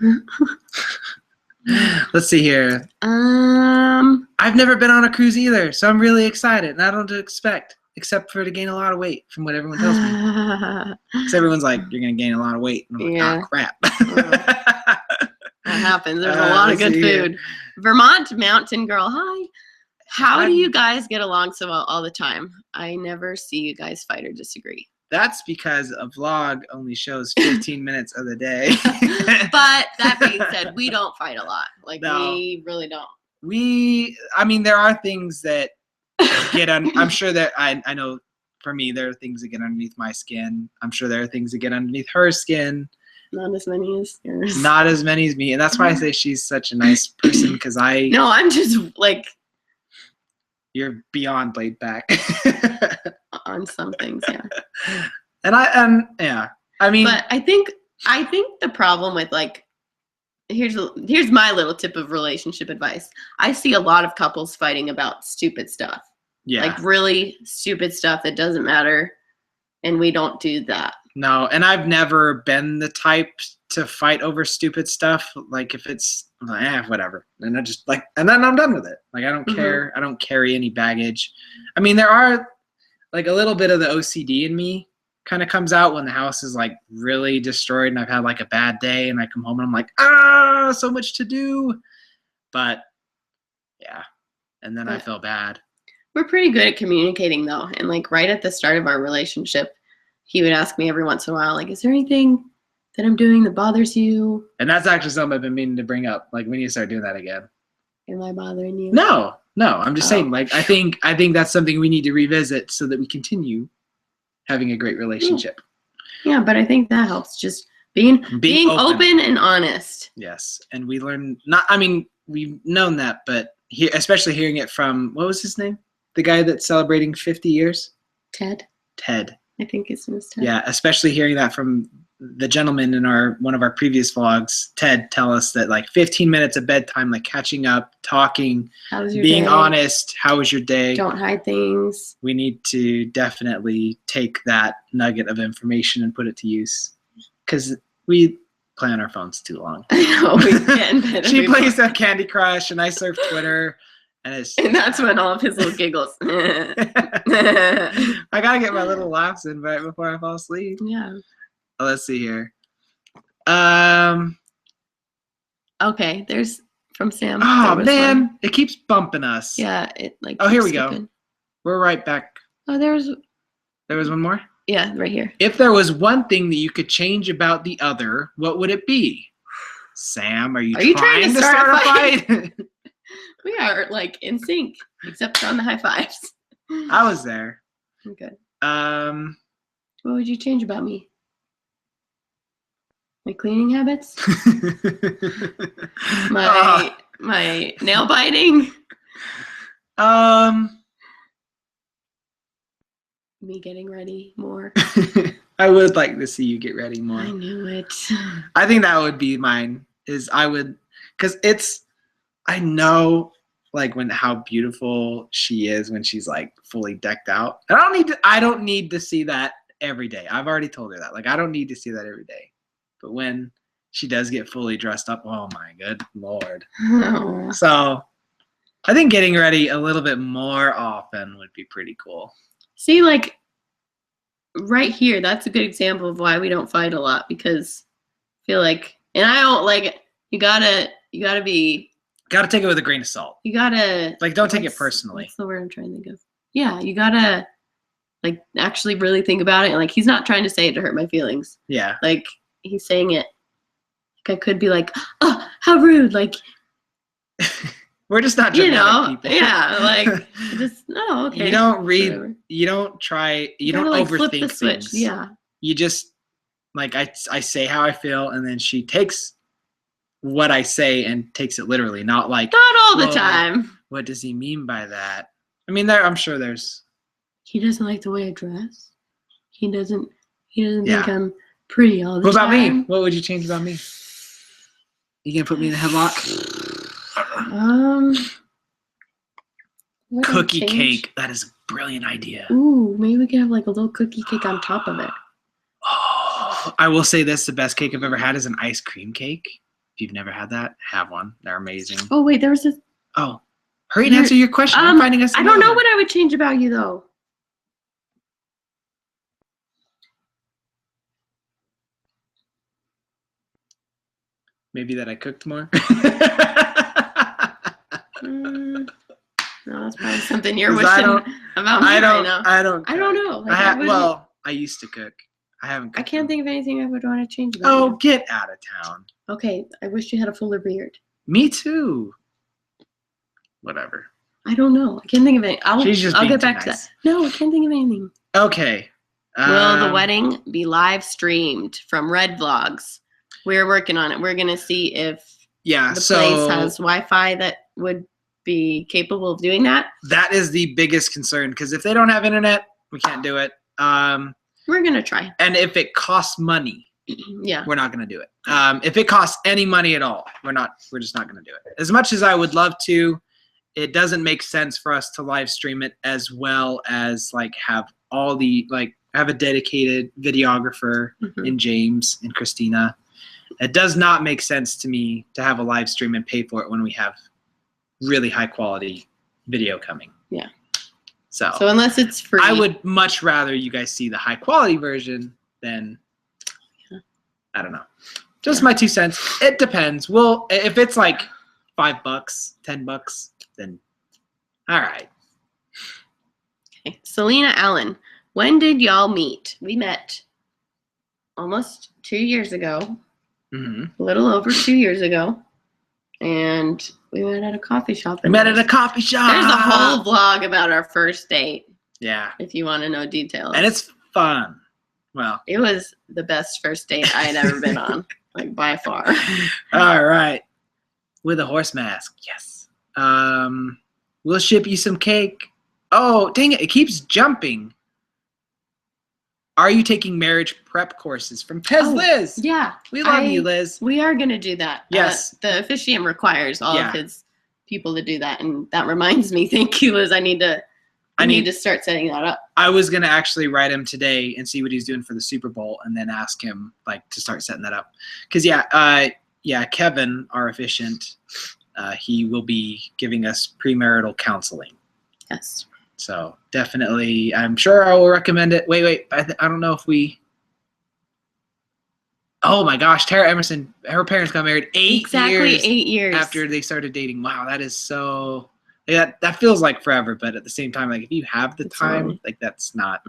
Let's see here. I've never been on a cruise either, so I'm really excited, and I don't know what to expect, except for to gain a lot of weight from what everyone tells me. Because everyone's like, you're going to gain a lot of weight. And I'm like, oh, crap. That happens. There's a lot of good food. Vermont Mountain Girl, hi. How do you guys get along so well all the time? I never see you guys fight or disagree. That's because a vlog only shows 15 minutes of the day. But that being said, we don't fight a lot. Like, no, we really don't. I mean, there are things that get I'm sure that I know for me, there are things that get underneath my skin. I'm sure there are things that get underneath her skin. Not as many as yours. Not as many as me. And that's why I say she's such a nice person, because No, I'm just like... You're beyond laid back. On some things, yeah. Yeah. I mean... But I think the problem with, like... Here's my little tip of relationship advice. I see a lot of couples fighting about stupid stuff. Yeah. Like really stupid stuff that doesn't matter, and we don't do that. No, and I've never been the type to fight over stupid stuff. Like if it's whatever, and I just like, and then I'm done with it. Like I don't care. I don't carry any baggage. I mean, there are like a little bit of the OCD in me kind of comes out when the house is like really destroyed and I've had like a bad day and I come home and I'm like, so much to do. But yeah, and then I feel bad. We're pretty good at communicating though, and like right at the start of our relationship, he would ask me every once in a while, like, is there anything that I'm doing that bothers you? And that's actually something I've been meaning to bring up. Like, we need to start doing that again. Am I bothering you? No. I'm just saying, like, I think that's something we need to revisit so that we continue having a great relationship. Yeah, but I think that helps. Just being open and honest. Yes. And we learn we've known that, but especially hearing it from, what was his name? The guy that's celebrating 50 years? Ted. I think his name is Ted. Yeah, especially hearing that from the gentleman in one of our previous vlogs, Ted, tell us that like 15 minutes of bedtime, like catching up, talking, being honest. How was your day? Don't hide things. We need to definitely take that nugget of information and put it to use, because we play on our phones too long. I know, we can. She plays that Candy Crush and I surf Twitter. And that's when all of his little giggles. I gotta get my little laughs in right before I fall asleep. Yeah. Let's see here. Okay, there's from Sam. Oh man, it keeps bumping us. Yeah, it like. Oh, here we go. We're right back. Oh, there was one more. Yeah, right here. If there was one thing that you could change about the other, what would it be? Sam, are you trying to start a fight? We are like in sync, except for on the high fives. I was there. Okay. What would you change about me? My cleaning habits? my nail biting? Me getting ready more. I would like to see you get ready more. I knew it. I think that would be mine. Because I know like how beautiful she is when she's like fully decked out. And I don't need to see that every day. I've already told her that. Like I don't need to see that every day. But when she does get fully dressed up, oh my good Lord. Oh. So I think getting ready a little bit more often would be pretty cool. See, like right here, that's a good example of why we don't fight a lot, because I feel like, and I don't like, you gotta take it with a grain of salt. You gotta like, don't take it personally. What's the word I'm trying to think of? Yeah, you gotta like actually really think about it. And like, he's not trying to say it to hurt my feelings. Yeah. Like he's saying it I could be like, oh, how rude. Like, we're just not you dramatic know, people. yeah, like, just, oh, okay. You don't read, whatever. you don't try, you gotta, don't like, overthink flip the switch. things. Yeah. You just, like, I say how I feel, and then she takes what I say and takes it literally, not like, Not all the "Well, time. what does he mean by that?" I mean, I'm sure there's. He doesn't like the way I dress. He doesn't Yeah. think I'm pretty all the What about time. me? What would you change about me? You gonna put me in a headlock? What Cookie would I change? cake. That is a brilliant idea. Ooh, maybe we could have like a little cookie cake on top of it. Oh, I will say this: the best cake I've ever had is an ice cream cake. If you've never had that, have one. They're amazing. Oh wait, there was this. Oh, hurry and answer your question. I'm finding us. I don't know what I would change about you though. Maybe that I cooked more. No, that's probably something you're 'Cause wishing about me right now. I don't know. Like, well, I used to cook. I haven't cooked. I can't think of anything I would want to change about Oh, you. get out of town. Okay, I wish you had a fuller beard. Me too. Whatever. I don't know. I can't think of it. I'll get back to that. No, I can't think of anything. Okay. Will the wedding be live streamed from Red Vlogs? We're working on it. We're gonna see if the place has Wi-Fi that would be capable of doing that. That is the biggest concern, because if they don't have internet, we can't do it. We're gonna try. And if it costs money, yeah, we're not gonna do it. If it costs any money at all, we're just not gonna do it. As much as I would love to, it doesn't make sense for us to live stream it as well as like have all the have a dedicated videographer in James and Christina. It does not make sense to me to have a live stream and pay for it when we have really high quality video coming. Yeah. So unless it's free, I would much rather you guys see the high quality version than, I don't know. Just my 2 cents. It depends. Well, if it's like $5, $10, then all right. Okay. Selena Allen, when did y'all meet? We met almost 2 years ago. A little over 2 years ago. And we met at a coffee shop. We met at a coffee shop. There's a whole vlog about our first date. Yeah. If you want to know details. And it's fun. Well, it was the best first date I had ever been on, like by far. All right. With a horse mask. Yes. We'll ship you some cake. Oh, dang it. It keeps jumping. Are you taking marriage prep courses from Pez Liz? Yeah. We love you, Liz. We are going to do that. Yes. The officiant requires all of his people to do that. And that reminds me, thank you, Liz. I need to start setting that up. I was going to actually write him today and see what he's doing for the Super Bowl and then ask him to start setting that up. Because, Kevin, our officiant, he will be giving us premarital counseling. Yes. So definitely, I'm sure I will recommend it. Wait, I don't know if we. Oh my gosh, Tara Emerson, her parents got married 8 years after they started dating. Wow, that is so. Yeah, that feels like forever, but at the same time, if you have the time, that's not.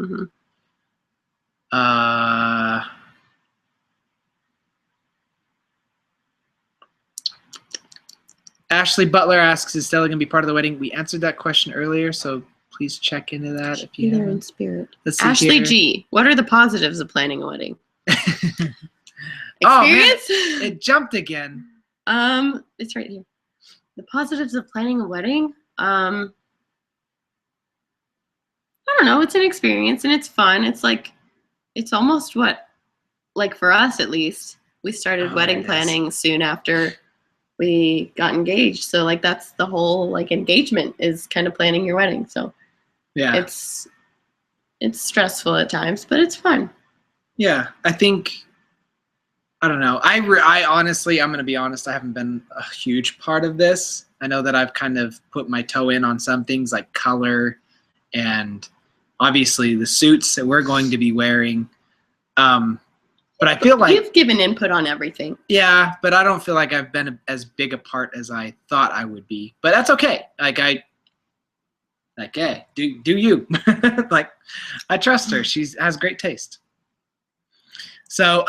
Ashley Butler asks, "Is Stella gonna be part of the wedding?" We answered that question earlier, so please check into that if you there in spirit. Let's see Ashley here. G, what are the positives of planning a wedding? Experience? Oh, it jumped again. It's right here. The positives of planning a wedding. I don't know. It's an experience and it's fun. It's almost for us at least. We started wedding planning soon after we got engaged. So that's the whole engagement is kind of planning your wedding. So yeah, it's stressful at times, but it's fun. Yeah, I think. I don't know. I honestly, I'm going to be honest, I haven't been a huge part of this. I know that I've kind of put my toe in on some things like color and obviously the suits that we're going to be wearing. But I feel like you've given input on everything. Yeah, but I don't feel like I've been as big a part as I thought I would be. But that's okay. Do you. I trust her. She has great taste. So,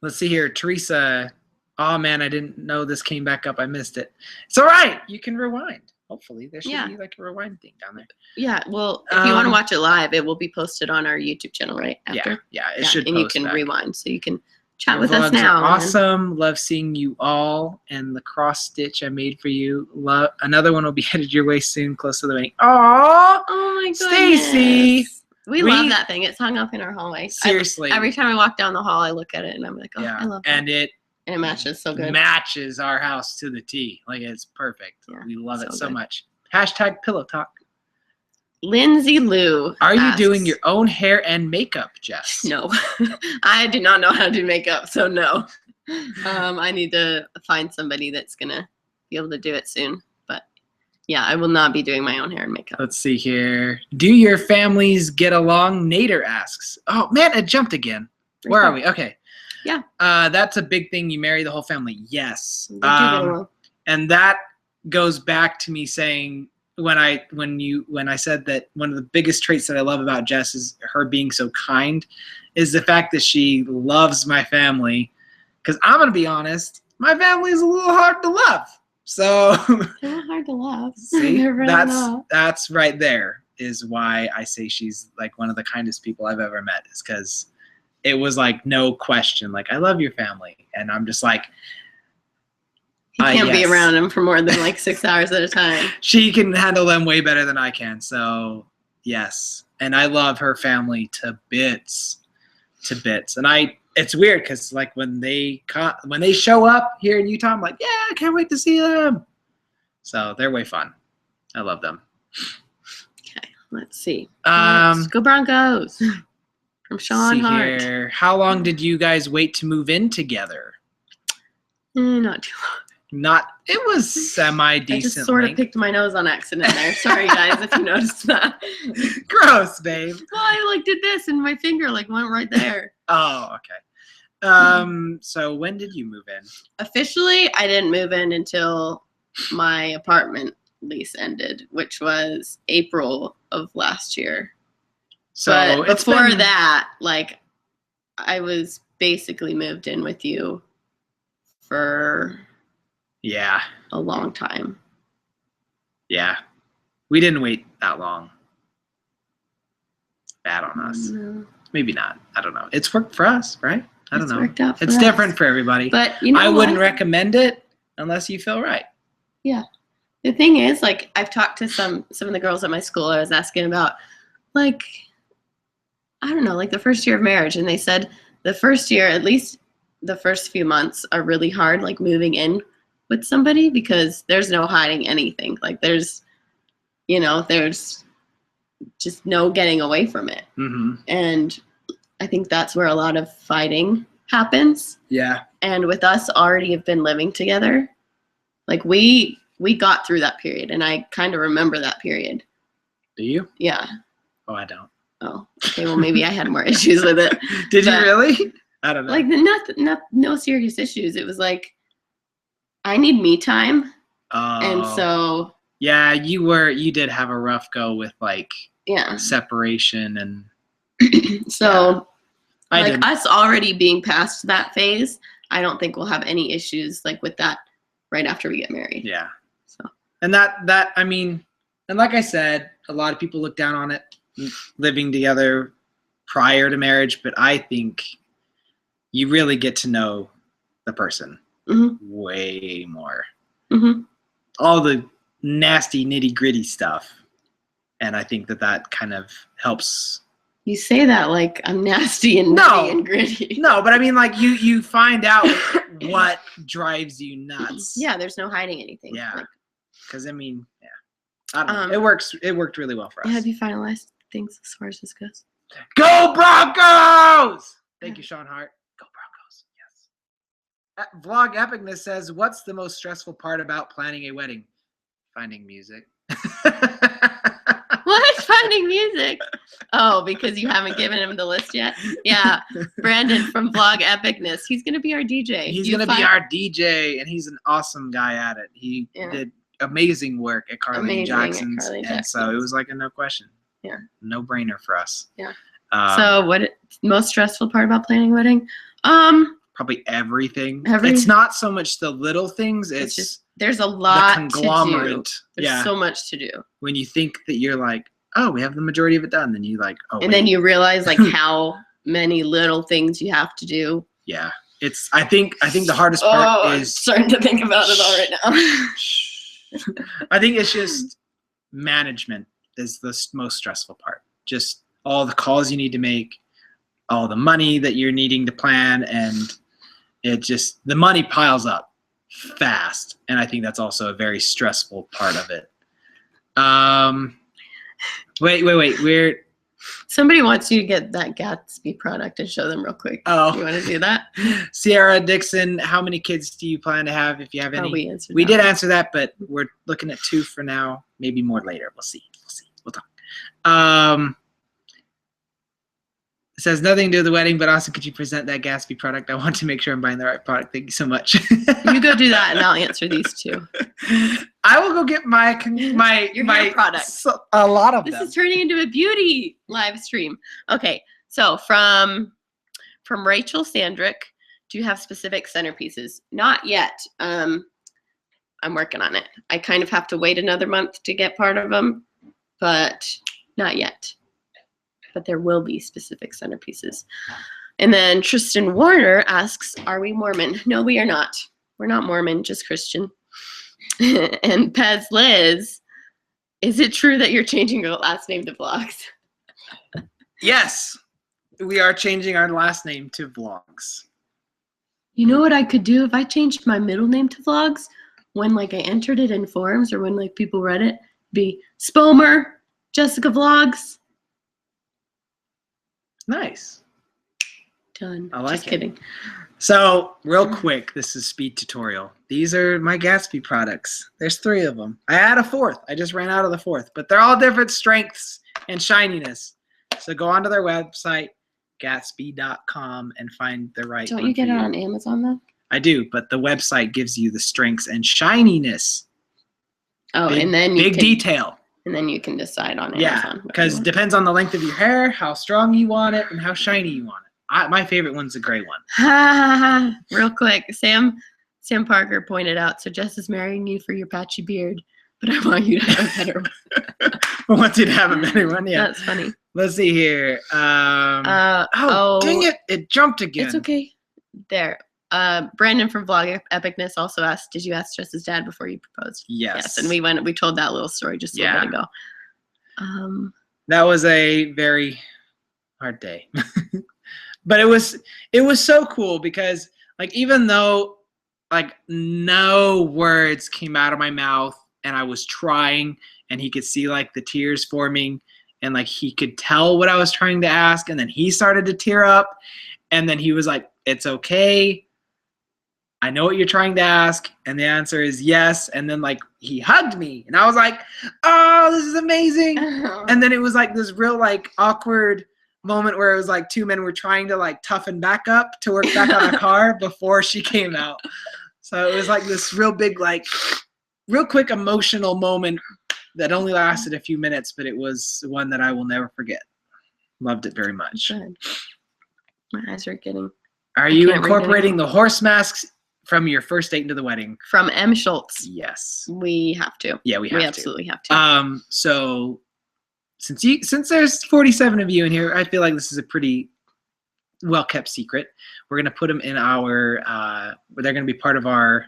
Let's see here. Teresa. Oh, man, I didn't know this came back up. I missed it. It's all right. You can rewind. Hopefully. There should be like a rewind thing down there. Yeah. Well, if you want to watch it live, it will be posted on our YouTube channel right after. Yeah. It should and post you can back. rewind. So you can chat Your with us vlogs now. Are awesome. Love seeing you all. And the cross stitch I made for you. Love. Another one will be headed your way soon, close to the wedding. Aww. Oh, my goodness. Stacy. We love that thing. It's hung up in our hallway. Seriously. Every time I walk down the hall, I look at it and I'm like, oh, I love that. And it matches so good. Matches our house to the T. Like, it's perfect. Yeah, we love it so good. much. Hashtag pillow talk. Lindsay Lou Are you doing your own hair and makeup, Jess? No. I do not know how to do makeup, so no. I need to find somebody that's going to be able to do it soon. But yeah, I will not be doing my own hair and makeup. Let's see here. Do your families get along? Nader asks. Oh, man, it jumped again. Where are we? Okay. Yeah. That's a big thing. You marry the whole family. Yes. They do get along. And that goes back to me saying when I said that one of the biggest traits that I love about Jess is her being so kind, is the fact that she loves my family. Because I'm gonna be honest, my family is a little hard to love. So they're not hard to love. See, that's right there is why I say she's like one of the kindest people I've ever met, is because it was like no question, like I love your family, and I'm just like, you can't be around them for more than like 6 hours at a time. She can handle them way better than I can. So yes, and I love her family to bits, and it's weird because like when they show up here in Utah, I'm like, yeah, I can't wait to see them. So they're way fun. I love them. Okay, let's see. Let's go Broncos. From Sean Hart. Here. How long did you guys wait to move in together? Not too long. It was semi-decent. I just sort of picked my nose on accident there. Sorry, guys, if you noticed that. Gross, babe. Well, I like did this and my finger like went right there. Oh, okay. So when did you move in? Officially, I didn't move in until my apartment lease ended, which was April of last year. So but before that, like, I was basically moved in with you for a long time. Yeah. We didn't wait that long. Bad on us. No. Maybe not. I don't know. It's worked for us, right? I don't know. Worked out for it's us. Different for everybody. But you know I wouldn't recommend it unless you feel right. Yeah. The thing is, like, I've talked to some of the girls at my school. I was asking about, like, I don't know, like the first year of marriage. And they said the first year, at least the first few months, are really hard, like moving in with somebody, because there's no hiding anything. Like there's just no getting away from it. Mm-hmm. And I think that's where a lot of fighting happens. Yeah. And with us already have been living together, like we got through that period, and I kind of remember that period. Do you? Yeah. Oh, I don't. Oh, okay. Well, maybe I had more issues with it. Did you really? I don't know. Like no serious issues. It was like, I need me time. Oh. And so. Yeah, you did have a rough go with like separation and. So, like us already being past that phase, I don't think we'll have any issues like with that right after we get married. Yeah. So. And that I mean, and like I said, a lot of people look down on it, living together prior to marriage, but I think you really get to know the person way more. Mm-hmm. All the nasty nitty gritty stuff, and I think that kind of helps. You say that like I'm nasty and nitty and gritty. No, but I mean, like you find out what drives you nuts. Yeah, there's no hiding anything. Yeah, because I mean, I don't know. It worked really well for us. Have you finalized things as far as this goes? Go Broncos! Thank you, Sean Hart. Go Broncos. Yes. Vlog Epicness says, what's the most stressful part about planning a wedding? Finding music. What? Finding music? Oh, because you haven't given him the list yet? Yeah. Brandon from Vlog Epicness. He's going to be our DJ. He's going to be our DJ, and he's an awesome guy at it. He did amazing work at Carly Jackson's, and so it was like a no question. Yeah. No brainer for us. Yeah. So what most stressful part about planning a wedding? probably everything. Every- It's not so much the little things. It's It's just there's a lot the conglomerate. to do. There's so much to do. When you think that you're like, oh, we have the majority of it done, then you like, oh, And wait. then you realize like how many little things you have to do. Yeah. I think the hardest part I'm is starting to think about it all right now. I think it's just management is the most stressful part. Just all the calls you need to make, all the money that you're needing to plan, and the money piles up fast. And I think that's also a very stressful part of it. Wait. Somebody wants you to get that Gatsby product and show them real quick. Oh. You want to do that? Sierra Dixon, how many kids do you plan to have if you have any? Oh, we did answer that, but we're looking at 2 for now. Maybe more later. We'll see. We'll talk. It says nothing to do with the wedding, but also could you present that Gatsby product? I want to make sure I'm buying the right product. Thank you so much. You go do that, and I'll answer these 2. I will go get my hair products. A lot of them. This is turning into a beauty live stream. Okay, so from Rachel Sandrick, do you have specific centerpieces? Not yet. I'm working on it. I kind of have to wait another month to get part of them, but not yet. But there will be specific centerpieces. And then Tristan Warner asks, are we Mormon? No, we are not. We're not Mormon, just Christian. And Pez Liz, is it true that you're changing your last name to Vlogs? Yes, we are changing our last name to Vlogs. You know what I could do if I changed my middle name to Vlogs? When like I entered it in forums or when like people read it, be Spomer, Jessica Vlogs. Nice. Done. I like Just it. kidding. So real quick, this is speed tutorial. These are my Gatsby products. There's 3 of them. I had a 4th. I just ran out of the 4th, but they're all different strengths and shininess. So go onto their website, gatsby.com, and find the right one. Don't you get it on Amazon though? I do, but the website gives you the strengths and shininess. Oh, Big, and then you big can, detail. And then you can decide on Yeah, Amazon. because it depends on the length of your hair, how strong you want it, and how shiny you want it. My favorite one's the gray one. Real quick, Sam Parker pointed out, so Jess is marrying you for your patchy beard, but I want you to have a better one. I want you to have a better one, yeah. That's funny. Let's see here. Dang it. It jumped again. It's okay. There. Brandon from Vlog Epicness also asked, did you ask Jess's dad before you proposed? Yes. And we told that little story just a little bit ago. That was a very hard day. But it was so cool because like even though like no words came out of my mouth and I was trying and he could see like the tears forming and like he could tell what I was trying to ask and then he started to tear up and then he was like, it's okay. I know what you're trying to ask. And the answer is yes. And then like he hugged me and I was like, oh, this is amazing. And then it was like this real like awkward moment where it was like 2 men were trying to like toughen back up to work back on a car before she came out. So it was like this real big, like real quick emotional moment that only lasted a few minutes, but it was one that I will never forget. Loved it very much. Good. My eyes are getting. Are you incorporating the horse masks from your first date into the wedding? From M. Schultz. Yes. We have to. Yeah, we absolutely have to. So since there's 47 of you in here, I feel like this is a pretty well-kept secret. We're going to put them in our, they're going to be part of our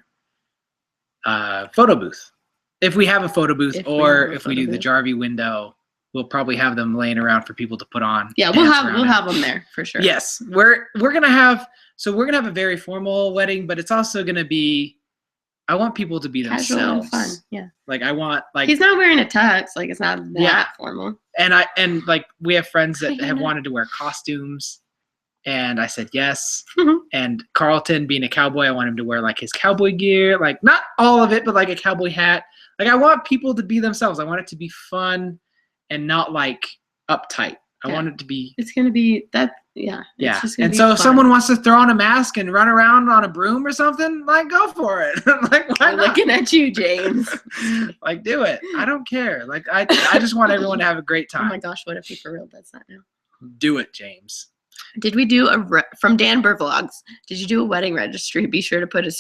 photo booth. If we have a photo booth if we do the Jarvie window, we'll probably have them laying around for people to put on. Yeah, we'll have them there for sure. Yes. We're going to have a very formal wedding, but it's also going to be, I want people to be casual themselves. And fun. Yeah. Like I want like he's not wearing a tux, like it's not that formal. And like we have friends that have wanted to wear costumes and I said yes. And Carlton being a cowboy, I want him to wear like his cowboy gear, like not all of it, but like a cowboy hat. Like I want people to be themselves. I want it to be fun and not like uptight. I want it to be. It's going to be that. Yeah. Yeah. And so if someone wants to throw on a mask and run around on a broom or something, like go for it. Like why not? Looking at you, James. Like do it. I don't care. Like I just want everyone to have a great time. Oh my gosh, what if he for real does that now? Do it, James. Did we do from Danber Vlogs? Did you do a wedding registry? Be sure to put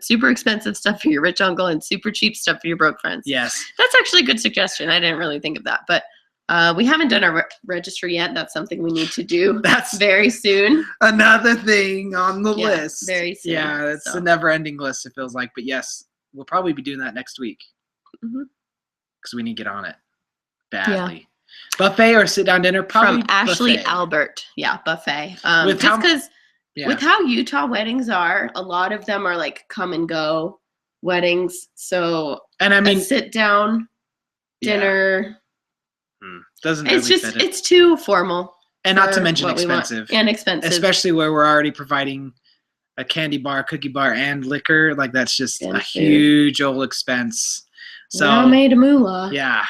super expensive stuff for your rich uncle and super cheap stuff for your broke friends. Yes. That's actually a good suggestion. I didn't really think of that, but we haven't done our registry yet. That's something we need to do. That's very soon. Another thing on the list. Very soon. Yeah, it's a never-ending list. It feels like, but yes, we'll probably be doing that next week because we need to get on it badly. Yeah. Buffet or sit-down dinner? Probably from Ashley buffet. Albert. Yeah, buffet. Just because with how Utah weddings are, a lot of them are like come and go weddings. So and I mean, sit-down dinner. Doesn't it's really just fit it. It's too formal. And not to mention expensive. And expensive. Especially where we're already providing a candy bar, cookie bar, and liquor. Like that's just a huge old expense. So I made a moolah. Yeah.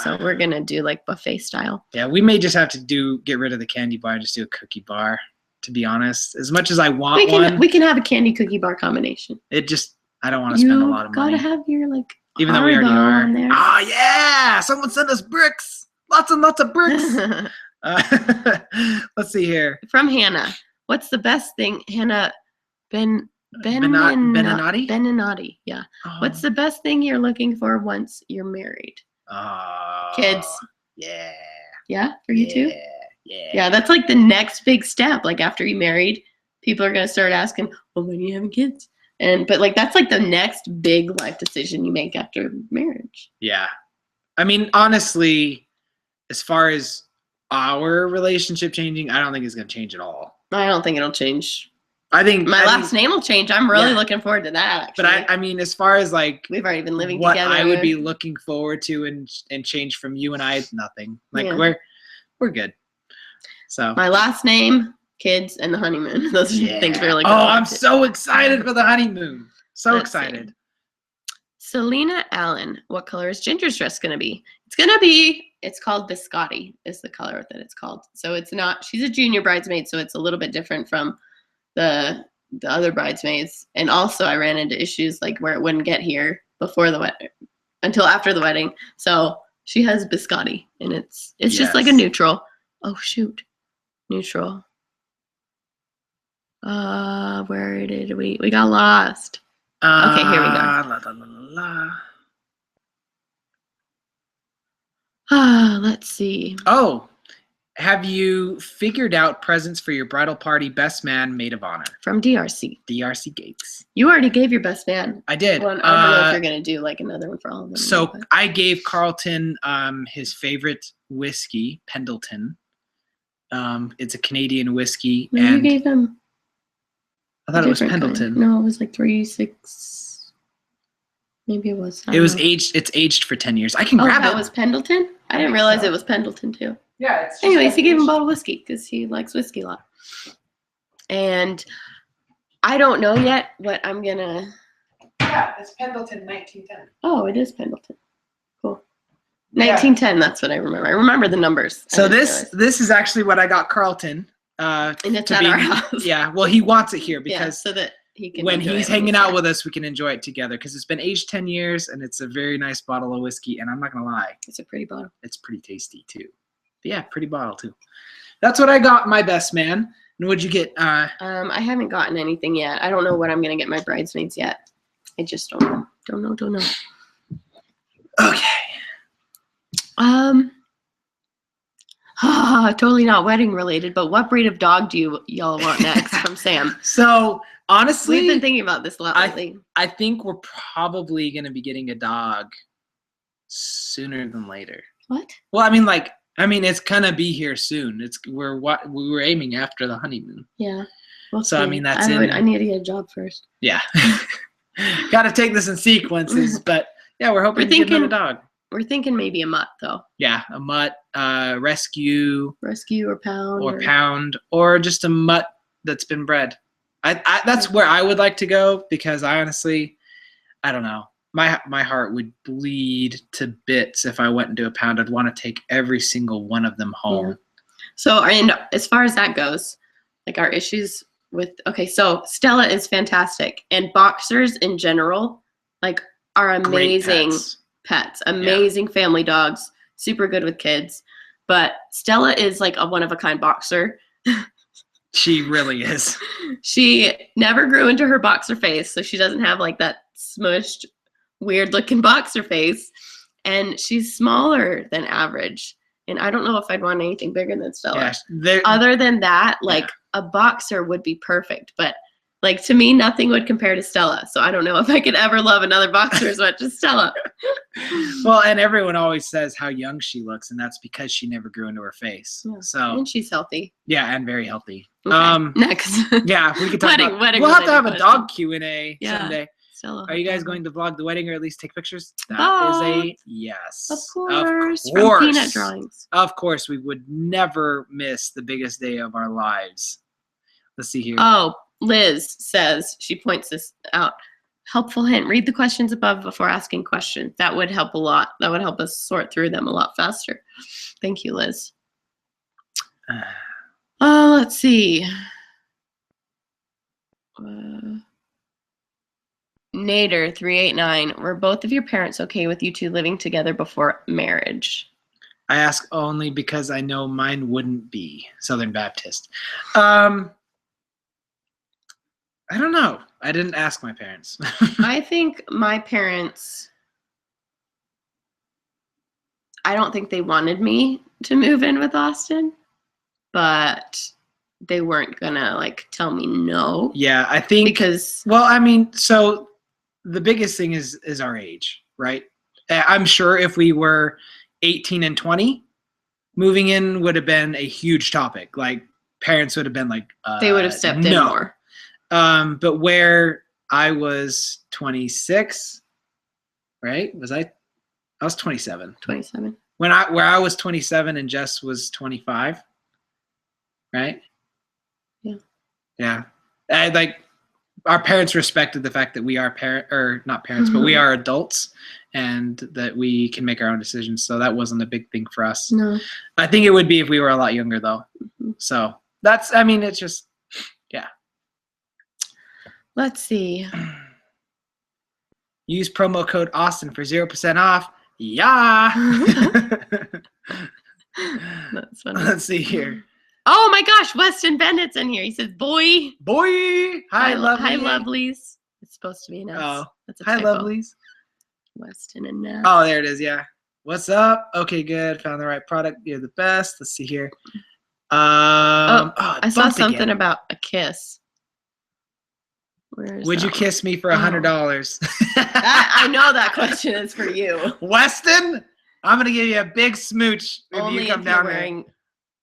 So we're gonna do like buffet style. Yeah, we may just have to get rid of the candy bar and just do a cookie bar. To be honest, as much as I want one, we can have a candy cookie bar combination. I don't want to spend a lot of money. You gotta have your like. Even though we already are. Oh yeah! Someone sent us bricks. Lots and lots of bricks. Let's see here. From Hannah, what's the best thing, Hannah? Beninati. Yeah. Oh. What's the best thing you're looking for once you're married? Kids. Yeah. Yeah, for you too? Yeah. Yeah, that's like the next big step. Like after you're married, people are gonna start asking, well, when are you having kids? But like that's like the next big life decision you make after marriage. Yeah. I mean, honestly, as far as our relationship changing, I don't think it's gonna change at all. I don't think it'll change. I think my last name will change. I'm really looking forward to that, actually. But I mean, as far as like we've already been living together. What I would be looking forward to and change from you and I, nothing. Like we're good. So my last name, kids, and the honeymoon. Those are the things we're like. Oh, I'm so excited for the honeymoon. So excited. Selena Allen, what color is Ginger's dress gonna be? It's called biscotti is the color that it's called. So it's not, she's a junior bridesmaid, so it's a little bit different from the other bridesmaids. And also I ran into issues like where it wouldn't get here before the wedding until after the wedding. So she has biscotti and it's just like a neutral. Oh shoot. Neutral. Where did we got lost. Okay, here we go. Let's see. Oh, have you figured out presents for your bridal party best man, maid of honor? From DRC. DRC Gates. You already gave your best man. I did. One. I don't know if you're going to do like another one for all of them. So I gave Carlton his favorite whiskey, Pendleton. It's a Canadian whiskey. No, you gave him. I thought it was Pendleton. Kind. No, it was like 3-6. Maybe it was. It was aged. It's aged for 10 years. I can grab it. That was Pendleton? I didn't realize it was Pendleton too. Yeah. Anyways, he gave him a bottle of whiskey because he likes whiskey a lot. And I don't know yet what I'm gonna. Yeah, it's Pendleton 1910. Oh, it is Pendleton. Cool. 1910. That's what I remember. I remember the numbers. So this is actually what I got Carlton. And it's at our house. Yeah. Well, he wants it here because so that he can. When he's hanging out with us, we can enjoy it together because it's been aged 10 years and it's a very nice bottle of whiskey. And I'm not gonna lie, it's a pretty bottle. It's pretty tasty too. But yeah, pretty bottle too. That's what I got my best man. And what'd you get? I haven't gotten anything yet. I don't know what I'm gonna get my bridesmaids yet. I just don't know. Don't know. Okay. Totally not wedding related, but what breed of dog do y'all want next? From Sam. So honestly, we've been thinking about this a lot lately. I think we're probably gonna be getting a dog sooner than later. What? Well, I mean, it's gonna be here soon. We were aiming after the honeymoon. Yeah. So see. I mean, I need to get a job first. Yeah. Got to take this in sequences, but yeah, we're hoping to get another dog. We're thinking maybe a mutt though. Yeah, a mutt, rescue or pound. Pound, or just a mutt that's been bred. That's where I would like to go because I honestly, I don't know. My heart would bleed to bits if I went into a pound. I'd want to take every single one of them home. Yeah. So, and as far as that goes, like our issues with so Stella is fantastic, and boxers in general, like, are amazing pets, amazing family dogs, super good with kids. But Stella is like a one of a kind boxer, She really is. She never grew into her boxer face, so she doesn't have like that smushed, weird-looking boxer face. And she's smaller than average. And I don't know if I'd want anything bigger than Stella. Yeah, Other than that, like a boxer would be perfect. But like to me, nothing would compare to Stella. So I don't know if I could ever love another boxer as much as Stella. Well, and everyone always says how young she looks, and that's because she never grew into her face. Yeah. So and she's healthy. Yeah, and very healthy. Okay. Next. Yeah, we could talk wedding we'll have to have a dog Q&A someday. Stella, are you guys going to vlog the wedding or at least take pictures? That is a yes. Of course. From Peanut Drawings. Of course, we would never miss the biggest day of our lives. Let's see here. Oh, Liz says, she points this out. Helpful hint, read the questions above before asking questions. That would help a lot. That would help us sort through them a lot faster. Thank you, Liz. Let's see. Nader389, were both of your parents okay with you two living together before marriage? I ask only because I know mine wouldn't be. Southern Baptist. I don't know. I didn't ask my parents. I think my parents, I don't think they wanted me to move in with Austin, but they weren't gonna like tell me no. Yeah, I think because well, I mean, so the biggest thing is our age, right? I'm sure if we were 18 and 20, moving in would have been a huge topic. Like parents would have been like, they would have stepped in more. But where I was 26, right? I was 27. 27. Where I was 27 and Jess was 25, right? Yeah. Yeah. Like our parents respected the fact that we are not parents, but we are adults and that we can make our own decisions. So that wasn't a big thing for us. No. I think it would be if we were a lot younger though. Mm-hmm. So that's, I mean, it's just, yeah. Let's see. Use promo code Austin for 0% off. Yeah. That's funny. Let's see here. Oh my gosh, Weston Bennett's in here. He says, boy. Hi, lovely. Hi, lovelies. It's supposed to be an S. Oh, that's a hi, typo. lovelies. Weston and Nat. Oh, there it is. Yeah. What's up? Okay, good. Found the right product. You're the best. Let's see here. I saw something about a kiss. Would you kiss me for $100? I know that question is for you. Weston, I'm going to give you a big smooch if you come down wearing.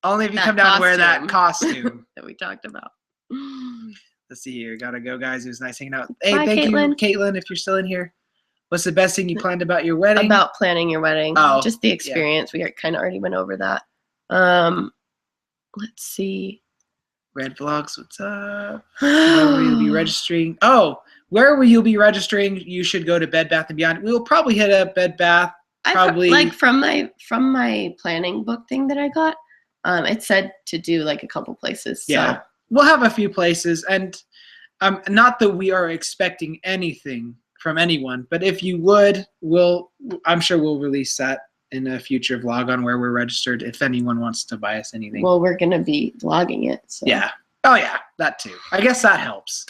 Only if you come down and wear that costume that we talked about. Let's see here. Gotta go, guys. It was nice hanging out. Hey, bye, thank Caitlin. you, Caitlin, if you're still in here. What's the best thing you planned about your wedding? About planning your wedding. Oh, just the experience. Yeah. We kind of already went over that. Let's see. Red Vlogs, what's up? Where will you be registering? Oh, where will you be registering? You should go to Bed Bath & Beyond. We will probably hit up Bed Bath. Probably like from my planning book thing that I got. It said to do like a couple places. Yeah, so. We'll have a few places, and not that we are expecting anything from anyone, but if you would, I'm sure we'll release that in a future vlog on where we're registered if anyone wants to buy us anything. Well, we're gonna be vlogging it. So. Yeah. Oh yeah, that too. I guess that helps.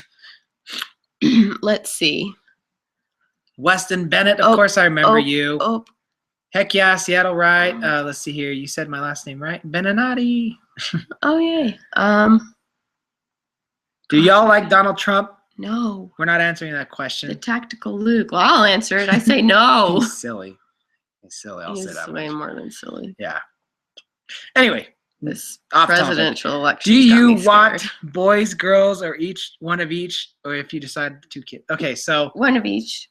Let's see. Weston Bennett, of course I remember you. Oh. Heck yeah, Seattle, right? Let's see here. You said my last name right. Benenati. Oh, yay. Do y'all like Donald Trump? No. We're not answering that question. The tactical Luke. Well, I'll answer it. I say no. He's silly. He's silly. I'll say that. He's way more than silly. Yeah. Anyway, this presidential election. Do you want boys, girls, or one of each, or if you decide 2 kids? Okay, so one of each.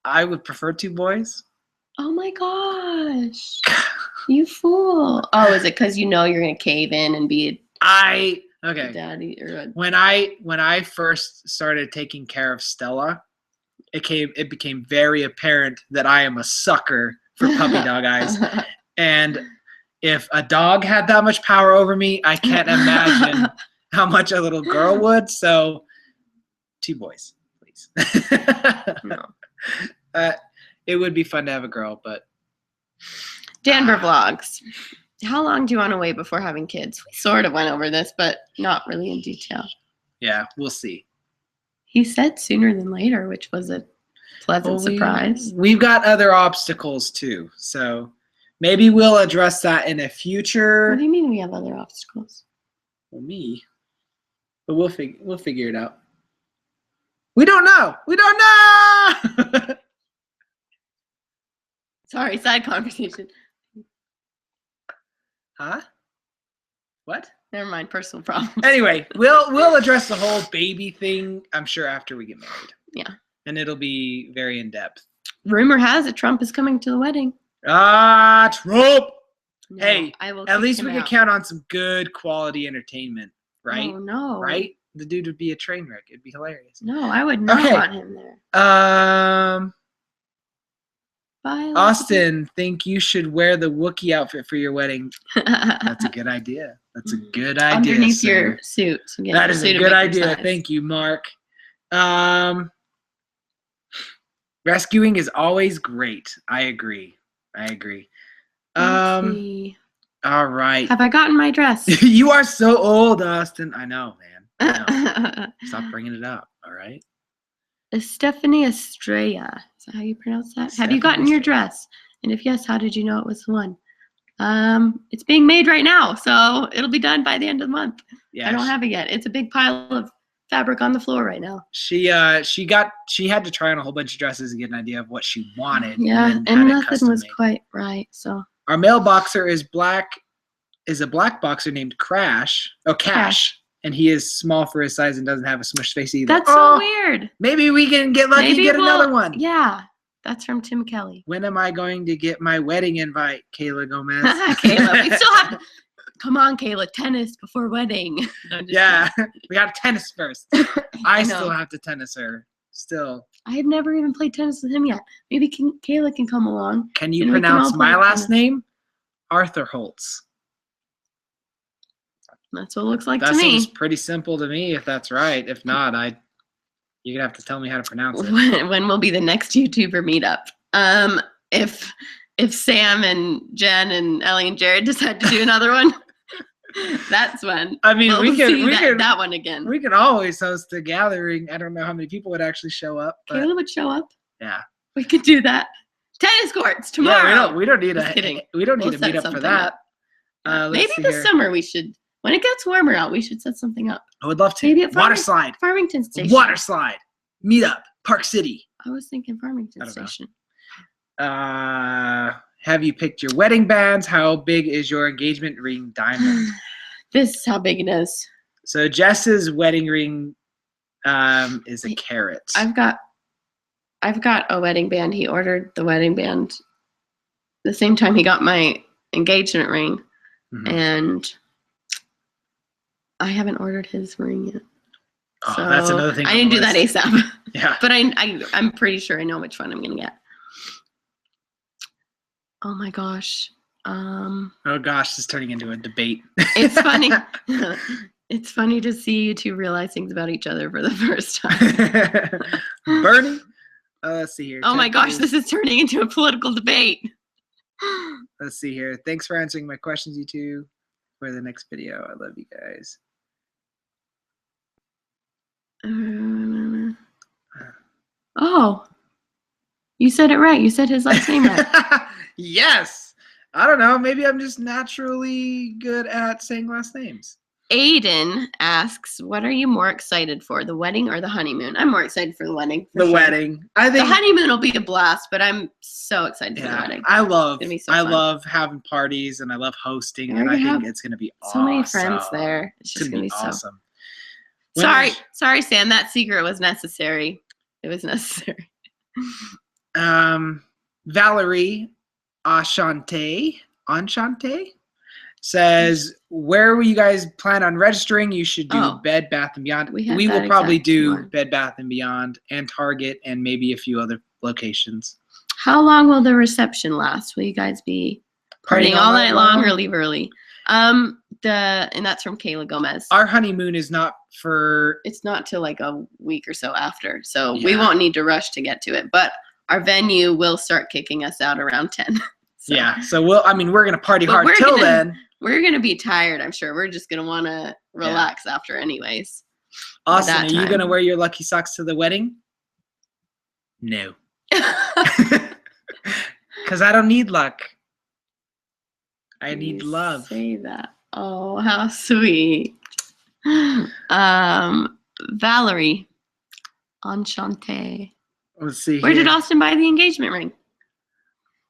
I would prefer 2 boys. Oh my gosh. You fool. Oh, is it because you know you're going to cave in and be a daddy? When I first started taking care of Stella, it became very apparent that I am a sucker for puppy dog eyes. And if a dog had that much power over me, I can't imagine how much a little girl would. So 2 boys, please. No. It would be fun to have a girl, but Denver Vlogs. How long do you want to wait before having kids? We sort of went over this, but not really in detail. Yeah, we'll see. He said sooner than later, which was a pleasant surprise. We've got other obstacles too, so maybe we'll address that in a future. What do you mean we have other obstacles? Well, me. But we'll figure it out. We don't know. We don't know. Sorry, side conversation. Huh? What? Never mind, personal problems. Anyway, we'll address the whole baby thing, I'm sure, after we get married. Yeah. And it'll be very in depth. Rumor has it Trump is coming to the wedding. Ah, Trump! No, hey, I will at least kick we him could out. count on some good quality entertainment, right? Oh no. Right? The dude would be a train wreck. It'd be hilarious. No, I would not Okay. want him there. Bye, Austin, think you should wear the Wookiee outfit for your wedding. That's a good idea. That's a good idea. Underneath sir. your suit. So get That your is suit a a good bigger idea. size. Thank you, Mark. Rescuing is always great. I agree. Let's see. All right. Have I gotten my dress? You are so old, Austin. I know, man. I know. Stop bringing it up. All right. Stephanie Estrella. Is that how you pronounce that? Have Stephanie you gotten your Estrella. dress? And if yes, how did you know it was the one? It's being made right now, so it'll be done by the end of the month. Yeah. I don't have it yet. It's a big pile of fabric on the floor right now. She had to try on a whole bunch of dresses to get an idea of what she wanted. Yeah, then and had it nothing custom was made. quite right. So Our male boxer is a black boxer named Cash, and he is small for his size and doesn't have a smushed face either. that's so weird. Maybe we can get lucky and get another one. Yeah, that's from Tim Kelly. When am I going to get my wedding invite, Kayla Gomez? Kayla, we still have to. Come on, Kayla, tennis before wedding. No, I'm just Yeah, we got tennis first. I know. still have to tennis her. Still. I have never even played tennis with him yet. Maybe Kayla can come along. Can you And we can pronounce all play my last tennis. name? Arthur Holtz. That's what it looks like That to me. seems pretty simple to me, if that's right. If not, you're gonna have to tell me how to pronounce it. When will be the next YouTuber meetup? If Sam and Jen and Ellie and Jared decide to do another one, that's when. I mean, we'll we see could that one again. we could always host a gathering. I don't know how many people would actually show up, but Kayla would show up. yeah. We could do that. Tennis courts tomorrow. Yeah, we don't need Just kidding. we don't We'll need to set meet up for something that. up. Let's Maybe see this here. summer we should. When it gets warmer out, we should set something up. I would love to. Maybe at Water slide. Farmington Station. Water slide. Meet up. Park City. I was thinking Farmington I don't know. Station. Have you picked your wedding bands? How big is your engagement ring diamond? This is how big it is. So Jess's wedding ring is a carat. I've got a wedding band. He ordered the wedding band the same time he got my engagement ring, Mhm. and I haven't ordered his ring yet. Oh, So that's another thing. I on didn't the do that list. ASAP, Yeah. but I'm pretty sure I know which one I'm gonna get. Oh my gosh. Oh gosh, this is turning into a debate. It's funny. It's funny to see you two realize things about each other for the first time. Bernie. Let's see here. Oh my gosh, this is turning into a political debate. Let's see here. Thanks for answering my questions, you two. For the next video, I love you guys. Oh, you said it right. You said his last name right. Yes. I don't know. Maybe I'm just naturally good at saying last names. Aiden asks, what are you more excited for, the wedding or the honeymoon? I'm more excited for the wedding. for The sure. wedding. I The think. honeymoon will be a blast, but I'm so excited for the Yeah, wedding. I love. It's gonna be so I fun. love having parties and I love hosting, Yeah, and we're I gonna think have it's gonna be So many friends there. It's It's just gonna gonna be be so. awesome. When Sorry, Sam. That secret was necessary. It was necessary. Valerie Enchante says, where will you guys plan on registering? You should do Oh. Bed Bath & Beyond. We had We that will probably exact do one. Bed Bath & Beyond and Target and maybe a few other locations. How long will the reception last? Will you guys be partying all night long or leave early? And that's from Kayla Gomez. Our honeymoon is not for... It's not till like a week or so after, so we Yeah. won't need to rush to get to it. But our venue will start kicking us out around 10. So. Yeah. So we're gonna party But hard we're till gonna- then. We're gonna be tired, I'm sure. We're just gonna want to relax after, anyways. Austin, that are you time. gonna wear your lucky socks to the wedding? No. Because I don't need luck. I need love. Say that. Oh, how sweet. Valerie, enchantée. Let's see. Where here. did Austin buy the engagement ring?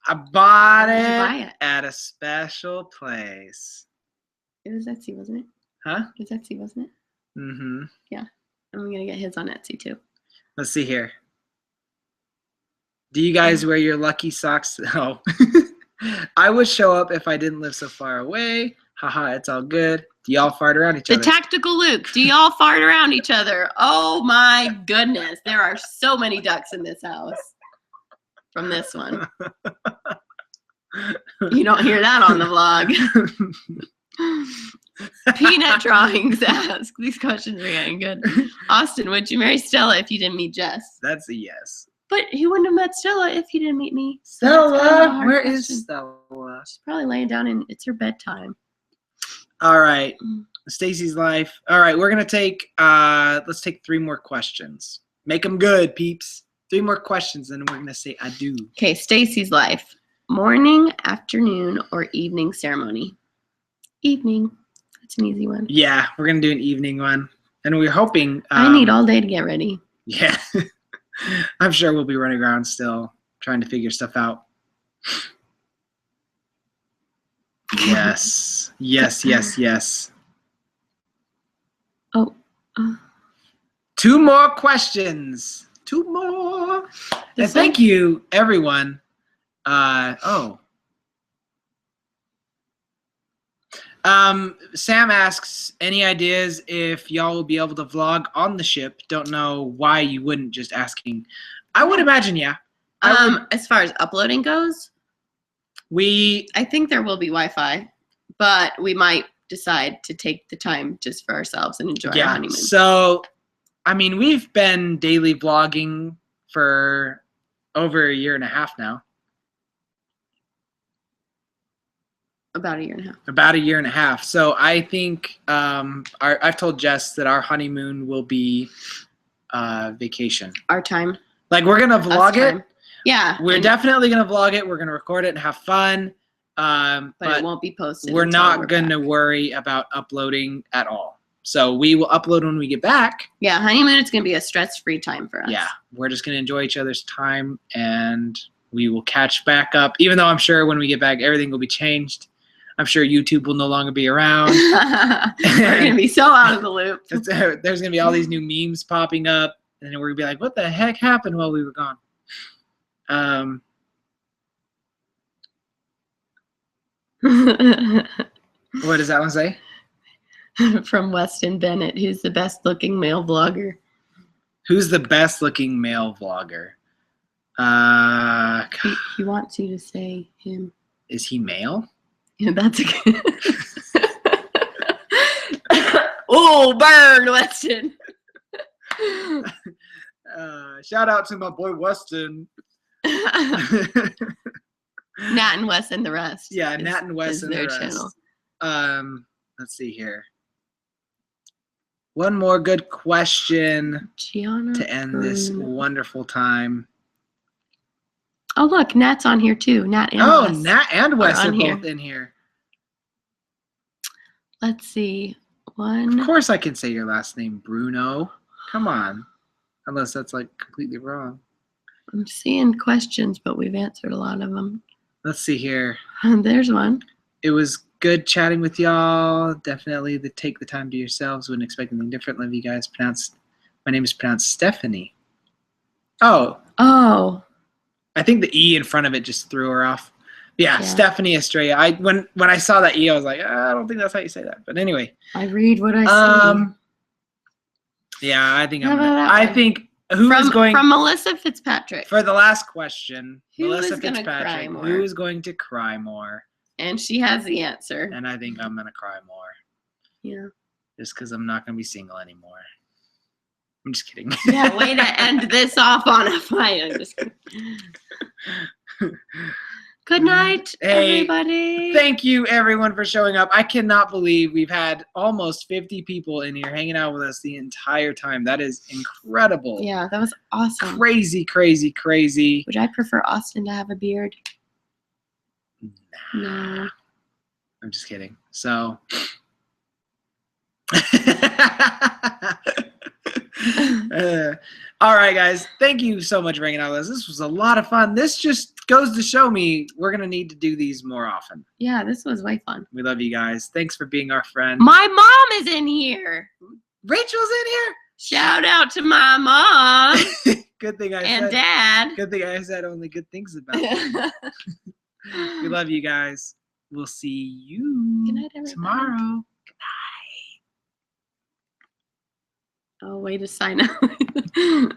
I bought Where did you buy it it? at a special place. It was Etsy, wasn't it? Huh? It was Etsy, wasn't it? Mm-hmm. I'm gonna get his on Etsy too. Let's see here. Do you guys wear your lucky socks? Oh. I would show up if I didn't live so far away. Haha, it's all good. Do y'all fart around each The other? tactical Luke. Do y'all fart around each other? Oh my goodness. There are so many ducks in this house. From this one. You don't hear that on the vlog. Peanut Drawings ask. These questions are getting good. Austin, would you marry Stella if you didn't meet Jess? That's a yes. But he wouldn't have met Stella if he didn't meet me. So that's kind of a Stella, hard where is question. Stella? She's probably laying down and it's her bedtime. All right, Stacy's life. All right, we're gonna take. Let's take 3 more questions. Make them good, peeps. 3 more questions, and we're gonna say adieu. Okay, Stacy's life. Morning, afternoon, or evening ceremony? Evening. That's an easy one. Yeah, we're gonna do an evening one, and we're hoping. I need all day to get ready. Yeah, I'm sure we'll be running around still trying to figure stuff out. Yes, yes, yes, yes. Oh. 2 more questions. 2 more. And thank you, everyone. Sam asks, any ideas if y'all will be able to vlog on the ship? Don't know why you wouldn't, just asking. I would imagine, yeah. As far as uploading goes, I think there will be Wi-Fi, but we might decide to take the time just for ourselves and enjoy our honeymoon. So, we've been daily vlogging for over 1.5 years now. About 1.5 years. About 1.5 years. So I think I've told Jess that our honeymoon will be vacation. Our time. Like, we're gonna vlog it. Yeah. We're definitely gonna vlog it. We're gonna record it and have fun. But it won't be posted. We're until not gonna worry about uploading at all. So we will upload when we get back. Yeah, honeymoon is gonna be a stress-free time for us. Yeah, we're just gonna enjoy each other's time, and we will catch back up. Even though I'm sure when we get back, everything will be changed. I'm sure YouTube will no longer be around. We're gonna be so out of the loop. There's gonna be all these new memes popping up, and we're gonna be like, "What the heck happened while we were gone?" What does that one say? From Weston Bennett, who's the best-looking male vlogger? Who's the best-looking male vlogger? He wants you to say him. Is he male? Yeah, that's a good. Oh, burn, Weston. Shout out to my boy Weston. Nat and Wes and the rest. Yeah, Nat and Wes and the rest. Channel. Let's see here. One more good question Gianna to end this wonderful time. Oh, look, Nat's on here too. Nat and Wes. Nat and Wes are here. both in here. Let's see. One. Of course I can say your last name, Bruno. Come on. Unless that's like completely wrong. I'm seeing questions, but we've answered a lot of them. Let's see here. There's one. It was good chatting with y'all. Definitely take the time to yourselves. Wouldn't expect anything different. Love you guys. My name is pronounced Stephanie. Oh. I think the E in front of it just threw her off. Yeah. Stephanie Estrella. When I saw that E, I was like, I don't think that's how you say that. But anyway. I read what I see. Yeah, I think from Melissa Fitzpatrick. For the last question, Who Melissa is gonna Fitzpatrick, cry more? who is going to cry more? And she has the answer. And I think I'm gonna cry more. Yeah. Just because I'm not gonna be single anymore. I'm just kidding. Yeah, way to end this off on a fight. I'm just kidding. Good night, Hey, everybody. Thank you, everyone, for showing up. I cannot believe we've had almost 50 people in here hanging out with us the entire time. That is incredible. Yeah, that was awesome. Crazy, crazy, crazy. Would I prefer Austin to have a beard? Nah. No. I'm just kidding. So. All right, guys. Thank you so much for hanging out with us. This was a lot of fun. This just goes to show me we're going to need to do these more often. Yeah, this was way fun. We love you guys. Thanks for being our friend. My mom is in here. Rachel's in here? Shout out to my mom Good thing I and said. dad. Good thing I said only good things about them. We love you guys. We'll see you Good night, everybody. tomorrow. Oh, way to sign out.